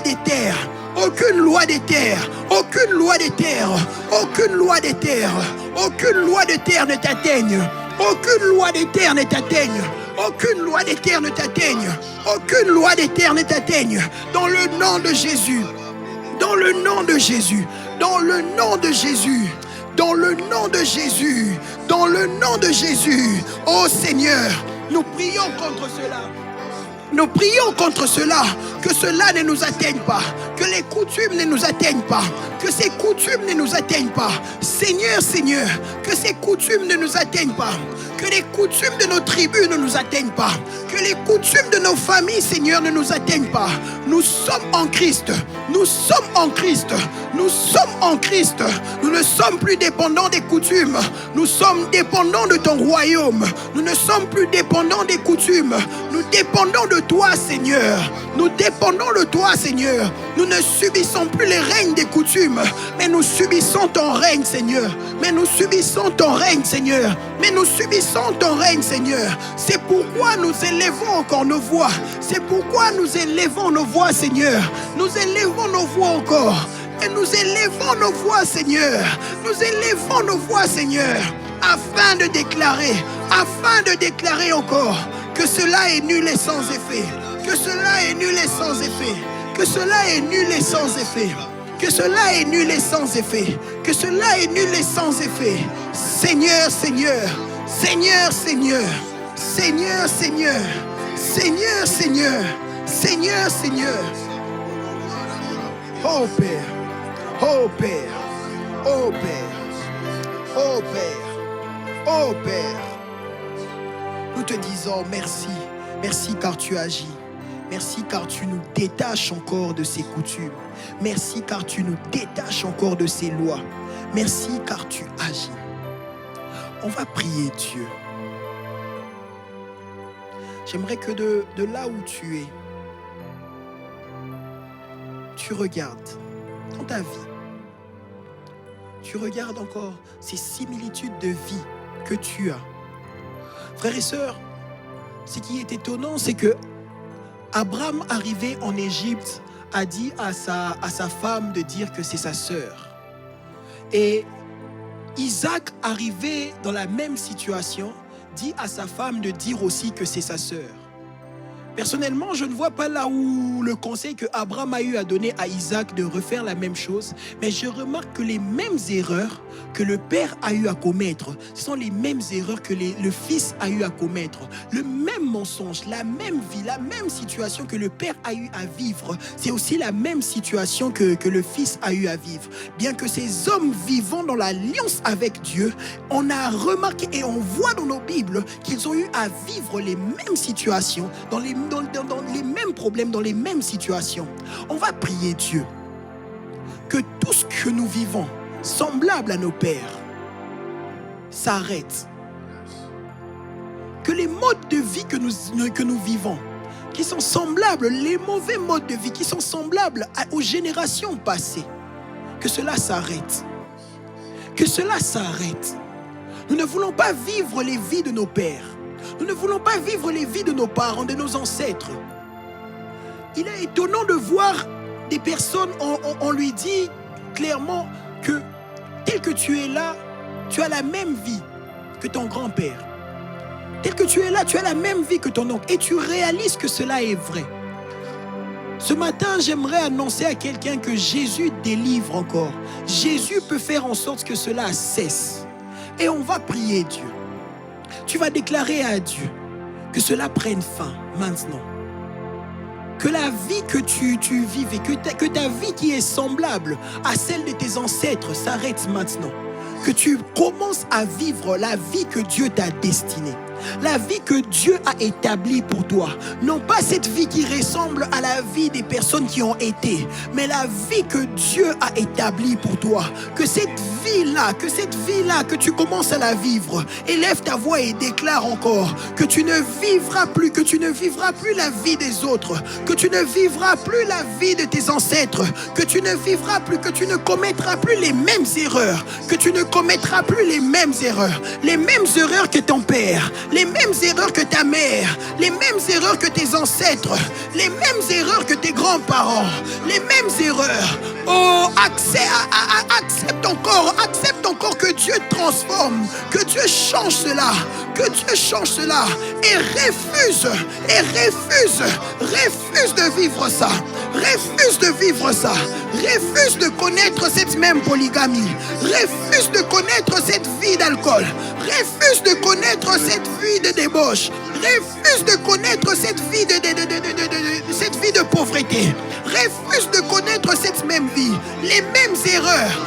des terres. Aucune loi des terres. Aucune loi des terres. Aucune loi des terres. Aucune loi de terre ne t'atteigne. Aucune loi des terres ne t'atteigne. Aucune loi des terres ne t'atteigne. Aucune loi des terres ne t'atteigne. Dans le nom de Jésus. Dans le nom de Jésus. Dans le nom de Jésus. Dans le nom de Jésus. Dans le nom de Jésus. Oh Seigneur, nous prions contre cela. Nous prions contre cela, que cela ne nous atteigne pas, que les coutumes ne nous atteignent pas, que ces coutumes ne nous atteignent pas. Seigneur, Seigneur, que ces coutumes ne nous atteignent pas, que les coutumes de nos tribus ne nous atteignent pas, que les coutumes de nos familles, Seigneur, ne nous atteignent pas. Nous sommes en Christ, nous sommes en Christ, nous sommes en Christ. Nous ne sommes plus dépendants des coutumes, nous sommes dépendants de ton royaume. Nous ne sommes plus dépendants des coutumes, nous dépendons de toi, Seigneur. Nous dépendons de toi, Seigneur. Nous ne subissons plus les règnes des coutumes, mais nous subissons ton règne, Seigneur. Mais nous subissons ton règne, Seigneur. Mais nous subissons ton règne, Seigneur. C'est pourquoi nous élevons encore nos voix. C'est pourquoi nous élevons nos voix, Seigneur. Nous élevons nos voix encore. Et nous élevons nos voix, Seigneur. Nous élevons nos voix, Seigneur, afin de déclarer encore que cela est nul et sans effet. Que cela est nul et sans effet. Que cela est nul et sans effet. Que cela est nul et sans effet. Que cela est nul et sans effet. Seigneur, Seigneur. Seigneur, Seigneur. Seigneur, Seigneur. Seigneur, Seigneur. Seigneur, Seigneur. Oh Père. Oh Père. Oh Père. Oh Père. Oh Père. Nous te disons merci. Merci car tu agis. Merci car tu nous détaches encore de ces coutumes. Merci car tu nous détaches encore de ces lois. Merci car tu agis. On va prier Dieu. J'aimerais que de là où tu es, tu regardes dans ta vie. Tu regardes encore ces similitudes de vie que tu as. Frères et sœurs, ce qui est étonnant, c'est que Abraham, arrivé en Égypte, a dit à sa femme de dire que c'est sa sœur. Et Isaac, arrivé dans la même situation, dit à sa femme de dire aussi que c'est sa sœur. Personnellement, je ne vois pas là où le conseil que Abraham a eu à donner à Isaac de refaire la même chose, mais je remarque que les mêmes erreurs que le père a eu à commettre, ce sont les mêmes erreurs que le fils a eu à commettre. Le même mensonge, la même vie, la même situation que le père a eu à vivre, c'est aussi la même situation que le fils a eu à vivre. Bien que ces hommes vivant dans l'alliance avec Dieu, on a remarqué et on voit dans nos Bibles qu'ils ont eu à vivre les mêmes situations, dans les mêmes problèmes, dans les mêmes situations. On va prier Dieu que tout ce que nous vivons, semblable à nos pères, s'arrête. Que les modes de vie que nous vivons, qui sont semblables, les mauvais modes de vie qui sont semblables aux générations passées, que cela s'arrête. Que cela s'arrête. Nous ne voulons pas vivre les vies de nos pères. Nous ne voulons pas vivre les vies de nos parents, de nos ancêtres. Il est étonnant de voir des personnes, on lui dit clairement que tel que tu es là, tu as la même vie que ton grand-père. Tel que tu es là, tu as la même vie que ton oncle. Et tu réalises que cela est vrai. Ce matin, j'aimerais annoncer à quelqu'un que Jésus délivre encore. Jésus peut faire en sorte que cela cesse. Et on va prier Dieu. Tu vas déclarer à Dieu que cela prenne fin maintenant. Que la vie que tu vivais, que ta vie qui est semblable à celle de tes ancêtres s'arrête maintenant. Que tu commences à vivre la vie que Dieu t'a destinée. La vie que Dieu a établie pour toi. Non pas cette vie qui ressemble à la vie des personnes qui ont été, mais la vie que Dieu a établie pour toi. Que cette vie-là, que tu commences à la vivre, élève ta voix et déclare encore que tu ne vivras plus la vie des autres, que tu ne vivras plus la vie de tes ancêtres, que tu ne vivras plus, que tu ne commettras plus les mêmes erreurs, que tu ne commettras plus les mêmes erreurs que ton père, les mêmes erreurs que ta mère, les mêmes erreurs que tes ancêtres, les mêmes erreurs que tes grands-parents, les mêmes erreurs. Oh, accepte encore que Dieu transforme, que Dieu change cela, et refuse de vivre ça, refuse de connaître cette même polygamie, refuse de connaître cette vie d'alcool, refuse de connaître cette vie de débauche, refuse de connaître cette vie de pauvreté, refuse de connaître cette même vie, les mêmes erreurs.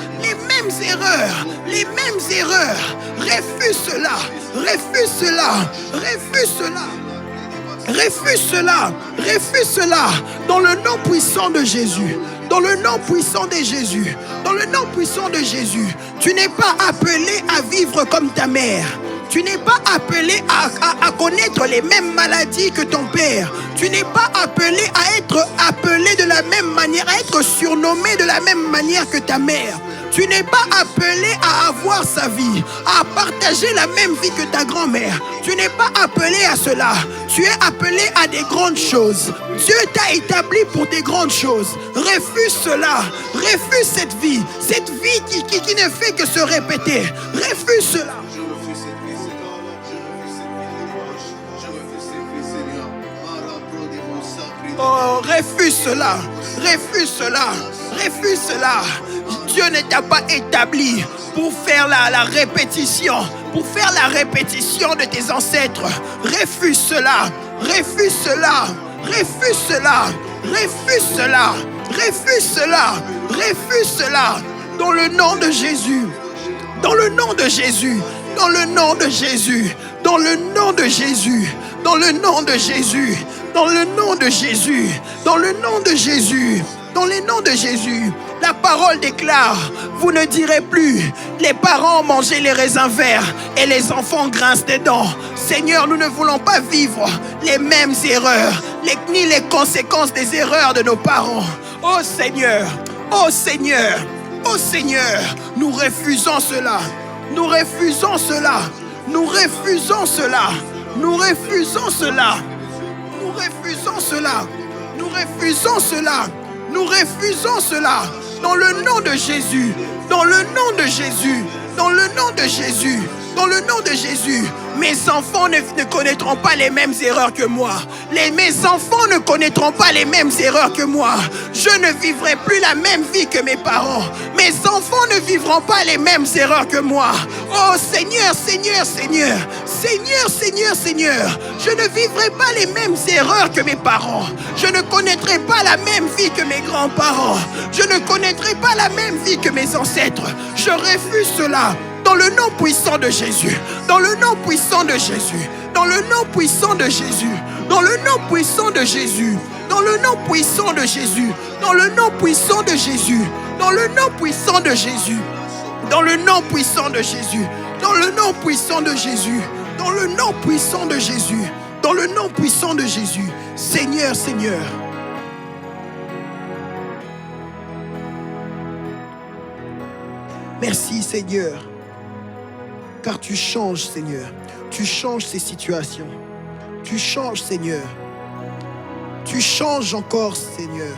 Refuse cela dans le nom puissant de Jésus. Dans le nom puissant de Jésus. Dans le nom puissant de Jésus. Tu n'es pas appelé à vivre comme ta mère. Tu n'es pas appelé à connaître les mêmes maladies que ton père. Tu n'es pas appelé à être appelé de la même manière, à être surnommé de la même manière que ta mère. Tu n'es pas appelé à avoir sa vie, à partager la même vie que ta grand-mère. Tu n'es pas appelé à cela. Tu es appelé à des grandes choses. Dieu t'a établi pour des grandes choses. Refuse cela. Refuse cette vie qui ne fait que se répéter. Refuse cela. Oh, refuse cela. Dieu ne t'a pas établi pour faire la répétition, de tes ancêtres. Refuse cela. Dans le nom de Jésus. Dans le nom de Jésus. Dans le nom de Jésus. Dans le nom de Jésus. Dans le nom de Jésus. Dans le nom de Jésus. Dans le nom de Jésus. Dans le nom de Jésus. La parole déclare, vous ne direz plus, les parents ont mangé les raisins verts et les enfants grincent des dents. Seigneur, nous ne voulons pas vivre les mêmes erreurs, ni les conséquences des erreurs de nos parents. Oh Seigneur, nous refusons cela. dans le nom de Jésus, dans le nom de Jésus, dans le nom de Jésus, dans le nom de Jésus. Mes enfants ne connaîtront pas les mêmes erreurs que moi. Mes enfants ne connaîtront pas les mêmes erreurs que moi. Je ne vivrai plus la même vie que mes parents. Mes enfants ne vivront pas les mêmes erreurs que moi. Oh Seigneur, Seigneur, Seigneur, Seigneur, Seigneur, Seigneur, je ne vivrai pas les mêmes erreurs que mes parents. Je ne connaîtrai pas la même vie que mes grands-parents. Je ne connaîtrai pas la même vie que mes ancêtres. Je refuse cela. Dans le nom puissant de Jésus, dans le nom puissant de Jésus, dans le nom puissant de Jésus, dans le nom puissant de Jésus, dans le nom puissant de Jésus, dans le nom puissant de Jésus, dans le nom puissant de Jésus, dans le nom puissant de Jésus, dans le nom puissant de Jésus, dans le nom puissant de Jésus, dans le nom puissant de Jésus. Seigneur, Seigneur. Merci Seigneur. Car tu changes, Seigneur. Tu changes ces situations. Tu changes, Seigneur. Tu changes encore, Seigneur.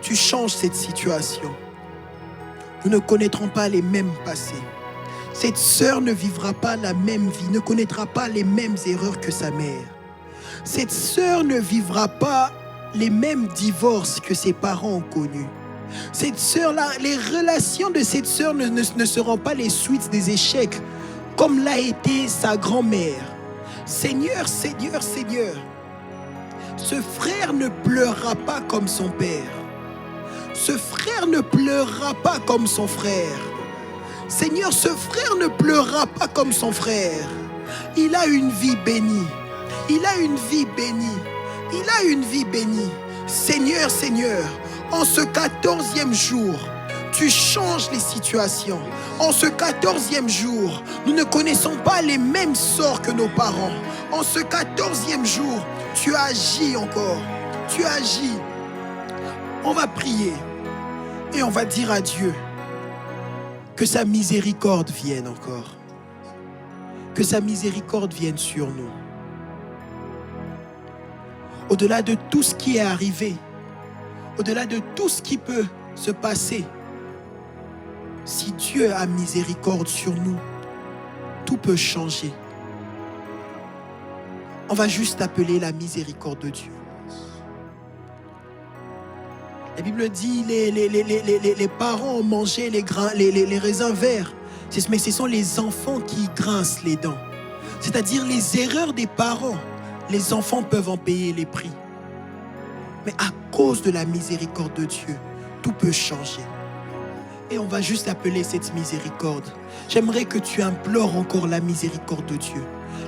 Tu changes cette situation. Nous ne connaîtrons pas les mêmes passés. Cette sœur ne vivra pas la même vie, ne connaîtra pas les mêmes erreurs que sa mère. Cette sœur ne vivra pas les mêmes divorces que ses parents ont connus. Cette sœur-là, les relations de cette sœur ne seront pas les suites des échecs comme l'a été sa grand-mère. Seigneur, Seigneur, Seigneur, ce frère ne pleurera pas comme son père. Ce frère ne pleurera pas comme son frère. Seigneur, ce frère ne pleurera pas comme son frère. Il a une vie bénie. Il a une vie bénie. Il a une vie bénie. Seigneur, Seigneur, en ce 14e jour, tu changes les situations. En ce 14e jour, nous ne connaissons pas les mêmes sorts que nos parents. En ce 14e jour, tu agis encore. Tu agis. On va prier et on va dire à Dieu que sa miséricorde vienne encore. Que sa miséricorde vienne sur nous. Au-delà de tout ce qui est arrivé, au-delà de tout ce qui peut se passer, si Dieu a miséricorde sur nous, tout peut changer. On va juste appeler la miséricorde de Dieu. La Bible dit les parents ont mangé les raisins verts, mais ce sont les enfants qui grincent les dents. C'est-à-dire les erreurs des parents, les enfants peuvent en payer les prix. Mais à cause de la miséricorde de Dieu, tout peut changer. Et on va juste appeler cette miséricorde. J'aimerais que tu implores encore la miséricorde de Dieu.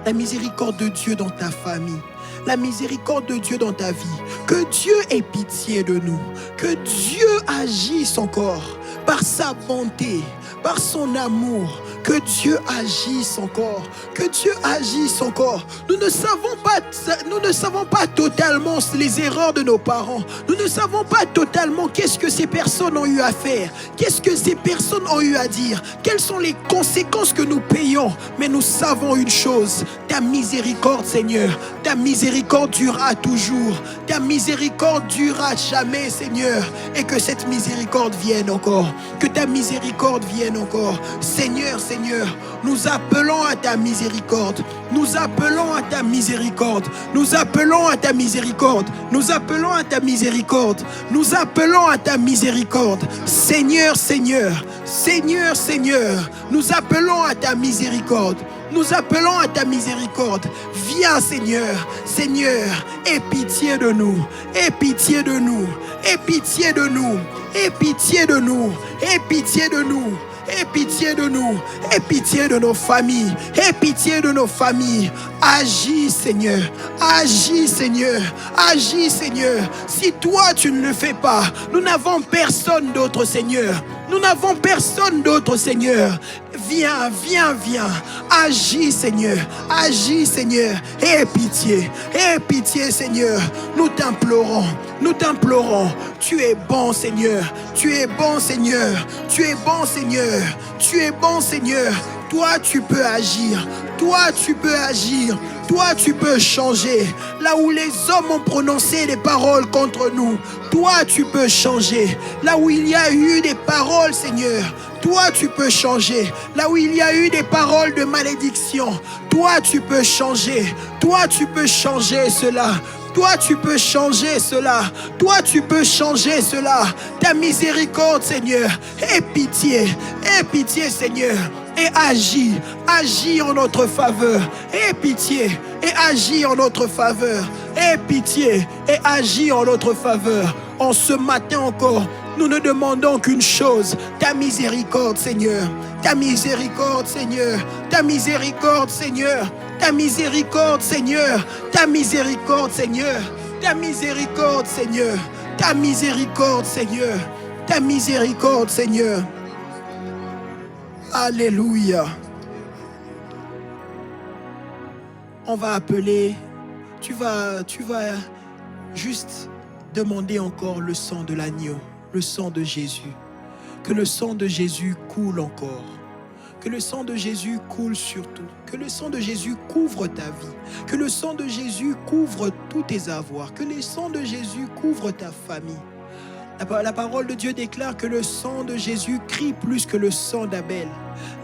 La miséricorde de Dieu dans ta famille. La miséricorde de Dieu dans ta vie. Que Dieu ait pitié de nous. Que Dieu agisse encore par sa bonté, par son amour. Que Dieu agisse encore. Que Dieu agisse encore. Nous ne savons pas totalement les erreurs de nos parents. Nous ne savons pas totalement qu'est-ce que ces personnes ont eu à faire. Qu'est-ce que ces personnes ont eu à dire. Quelles sont les conséquences que nous payons. Mais nous savons une chose. Ta miséricorde, Seigneur. Ta miséricorde durera toujours. Ta miséricorde durera jamais, Seigneur. Et que cette miséricorde vienne encore. Que ta miséricorde vienne encore. Seigneur, Seigneur, nous appelons à ta miséricorde. Nous appelons à ta miséricorde. Nous appelons à ta miséricorde. Nous appelons à ta miséricorde. Nous appelons à ta miséricorde. Seigneur, Seigneur, Seigneur, Seigneur, nous appelons à ta miséricorde. Nous appelons à ta miséricorde. Viens, Seigneur. Seigneur, aie pitié de nous. Aie pitié de nous. Aie pitié de nous. Aie pitié de nous. Aie pitié de nous. Aie pitié de nous. Aie pitié de nos familles. Aie pitié de nos familles. Agis, Seigneur. Agis, Seigneur. Agis, Seigneur. Si toi, tu ne le fais pas, nous n'avons personne d'autre, Seigneur. Nous n'avons personne d'autre, Seigneur. Viens, viens, viens. Agis, Seigneur. Agis, Seigneur. Aie pitié. Aie pitié, Seigneur. Nous t'implorons. Nous t'implorons. Tu es bon, Seigneur. Tu es bon, Seigneur. Tu es bon, Seigneur. Tu es bon, Seigneur. Toi, tu peux agir. Toi, tu peux agir. Toi, tu peux changer. Là où les hommes ont prononcé des paroles contre nous, toi, tu peux changer. Là où il y a eu des paroles, Seigneur, toi, tu peux changer. Là où il y a eu des paroles de malédiction, toi, tu peux changer. Toi, tu peux changer cela. Toi, tu peux changer cela. Toi, tu peux changer cela. Ta miséricorde, Seigneur. Aie pitié, Seigneur. Et agis en notre faveur. Aie pitié et agis en notre faveur. Aie pitié et agis en notre faveur. En ce matin encore, nous ne demandons qu'une chose, ta miséricorde, Seigneur. Ta miséricorde, Seigneur. Ta miséricorde, Seigneur. Ta miséricorde, Seigneur. Ta miséricorde, Seigneur. Ta miséricorde, Seigneur. Ta miséricorde, Seigneur. Ta miséricorde, Seigneur. Alléluia. On va appeler, tu vas juste demander encore le sang de l'agneau, le sang de Jésus. Que le sang de Jésus coule encore. Que le sang de Jésus coule sur tout. Que le sang de Jésus couvre ta vie. Que le sang de Jésus couvre tous tes avoirs. Que le sang de Jésus couvre ta famille. La parole de Dieu déclare que le sang de Jésus crie plus que le sang d'Abel.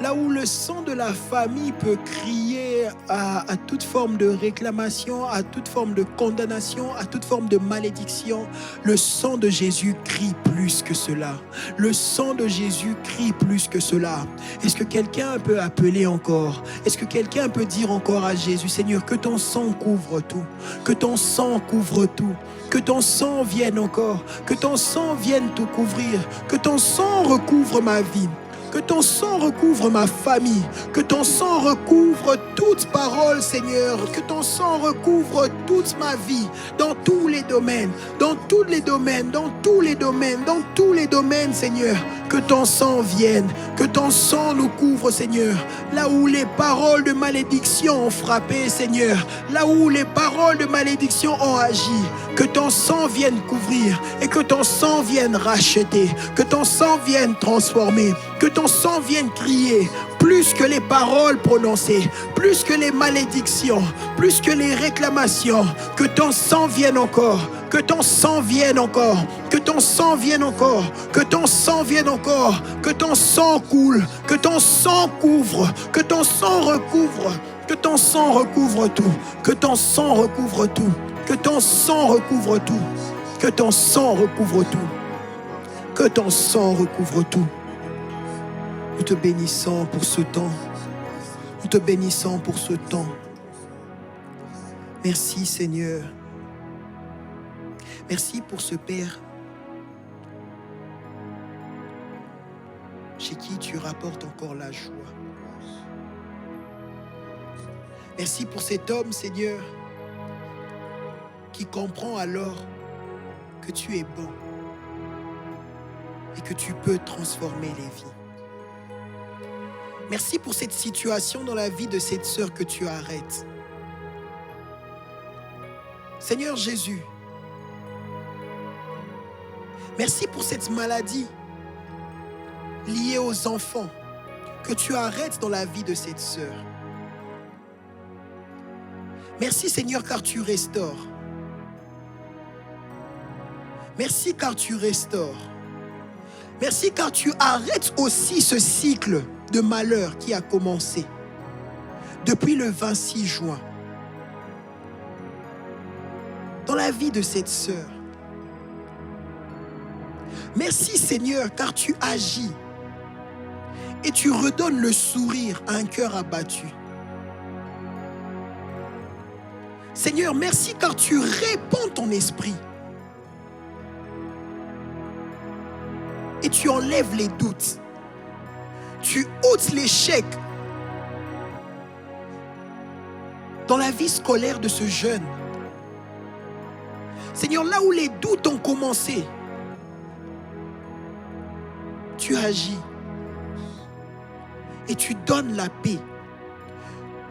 Là où le sang de la famille peut crier à toute forme de réclamation, à toute forme de condamnation, à toute forme de malédiction, le sang de Jésus crie plus que cela. Le sang de Jésus crie plus que cela. Est-ce que quelqu'un peut appeler encore? Est-ce que quelqu'un peut dire encore à Jésus, Seigneur, que ton sang couvre tout, que ton sang couvre tout. Que ton sang vienne encore, que ton sang vienne tout couvrir, que ton sang recouvre ma vie, que ton sang recouvre ma famille, que ton sang recouvre toute parole, Seigneur, que ton sang recouvre toute ma vie, dans tous les domaines, dans tous les domaines, dans tous les domaines, dans tous les domaines, Seigneur, que ton sang vienne, que ton sang nous couvre, Seigneur, là où les paroles de malédiction ont frappé, Seigneur, là où les paroles de malédiction ont agi, que ton sang vienne couvrir et que ton sang vienne racheter, que ton sang vienne transformer, que ton sang vienne crier plus que les paroles prononcées, plus que les malédictions, plus que les réclamations, que ton sang vienne encore, que ton sang vienne encore, que ton sang vienne encore, que ton sang vienne encore, que ton sang coule, que ton sang couvre, que ton sang recouvre, que ton sang recouvre tout, que ton sang recouvre tout, que ton sang recouvre tout, que ton sang recouvre tout, que ton sang recouvre tout. Nous te bénissons pour ce temps. Nous te bénissons pour ce temps. Merci Seigneur. Merci pour ce Père chez qui tu rapportes encore la joie. Merci pour cet homme, Seigneur, qui comprend alors que tu es bon et que tu peux transformer les vies. Merci pour cette situation dans la vie de cette sœur que tu arrêtes. Seigneur Jésus, merci pour cette maladie liée aux enfants que tu arrêtes dans la vie de cette sœur. Merci Seigneur car tu restaures. Merci car tu restaures. Merci car tu arrêtes aussi ce cycle de malheur qui a commencé depuis le 26 juin dans la vie de cette sœur. Merci Seigneur car tu agis et tu redonnes le sourire à un cœur abattu. Seigneur, merci car tu répands ton esprit et tu enlèves les doutes. Tu ôtes l'échec dans la vie scolaire de ce jeune. Seigneur, là où les doutes ont commencé, tu agis et tu donnes la paix.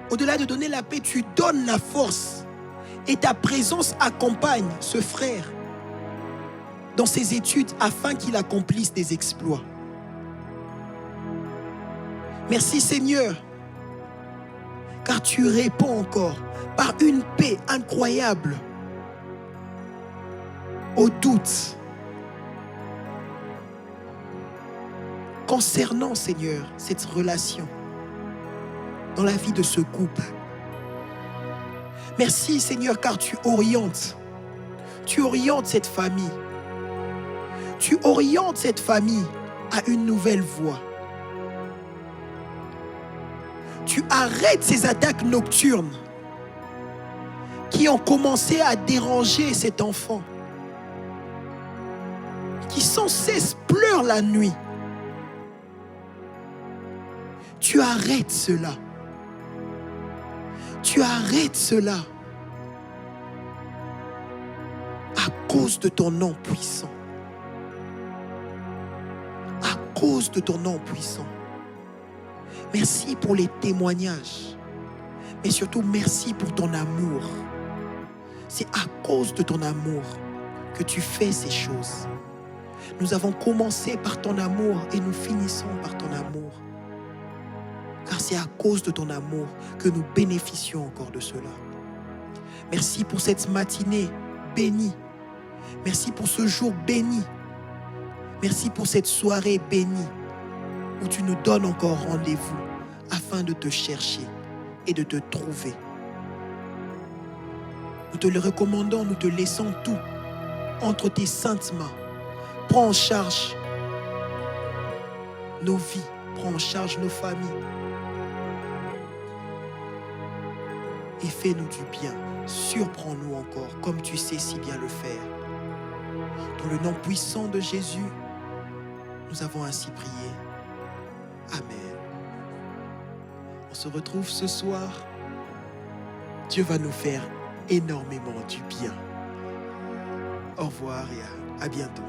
Au-delà de donner la paix, tu donnes la force et ta présence accompagne ce frère dans ses études afin qu'il accomplisse des exploits. car tu réponds encore par une paix incroyable aux doutes concernant, Seigneur, cette relation dans la vie de ce couple. Merci, Seigneur, car tu orientes cette famille. Tu orientes cette famille à une nouvelle voie. Tu arrêtes ces attaques nocturnes qui ont commencé à déranger cet enfant, qui sans cesse pleure la nuit. Tu arrêtes cela. Tu arrêtes cela à cause de ton nom puissant. À cause de ton nom puissant. Merci pour les témoignages, mais surtout merci pour ton amour. C'est à cause de ton amour que tu fais ces choses. Nous avons commencé par ton amour et nous finissons par ton amour. Car c'est à cause de ton amour que nous bénéficions encore de cela. Merci pour cette matinée bénie. Merci pour ce jour béni. Merci pour cette soirée bénie où tu nous donnes encore rendez-vous afin de te chercher et de te trouver. Nous te le recommandons, nous te laissons tout entre tes saintes mains. Prends en charge nos vies, prends en charge nos familles. Et fais-nous du bien. Surprends-nous encore, comme tu sais si bien le faire. Dans le nom puissant de Jésus, nous avons ainsi prié. Amen. On se retrouve ce soir. Dieu va nous faire énormément du bien. Au revoir et à bientôt.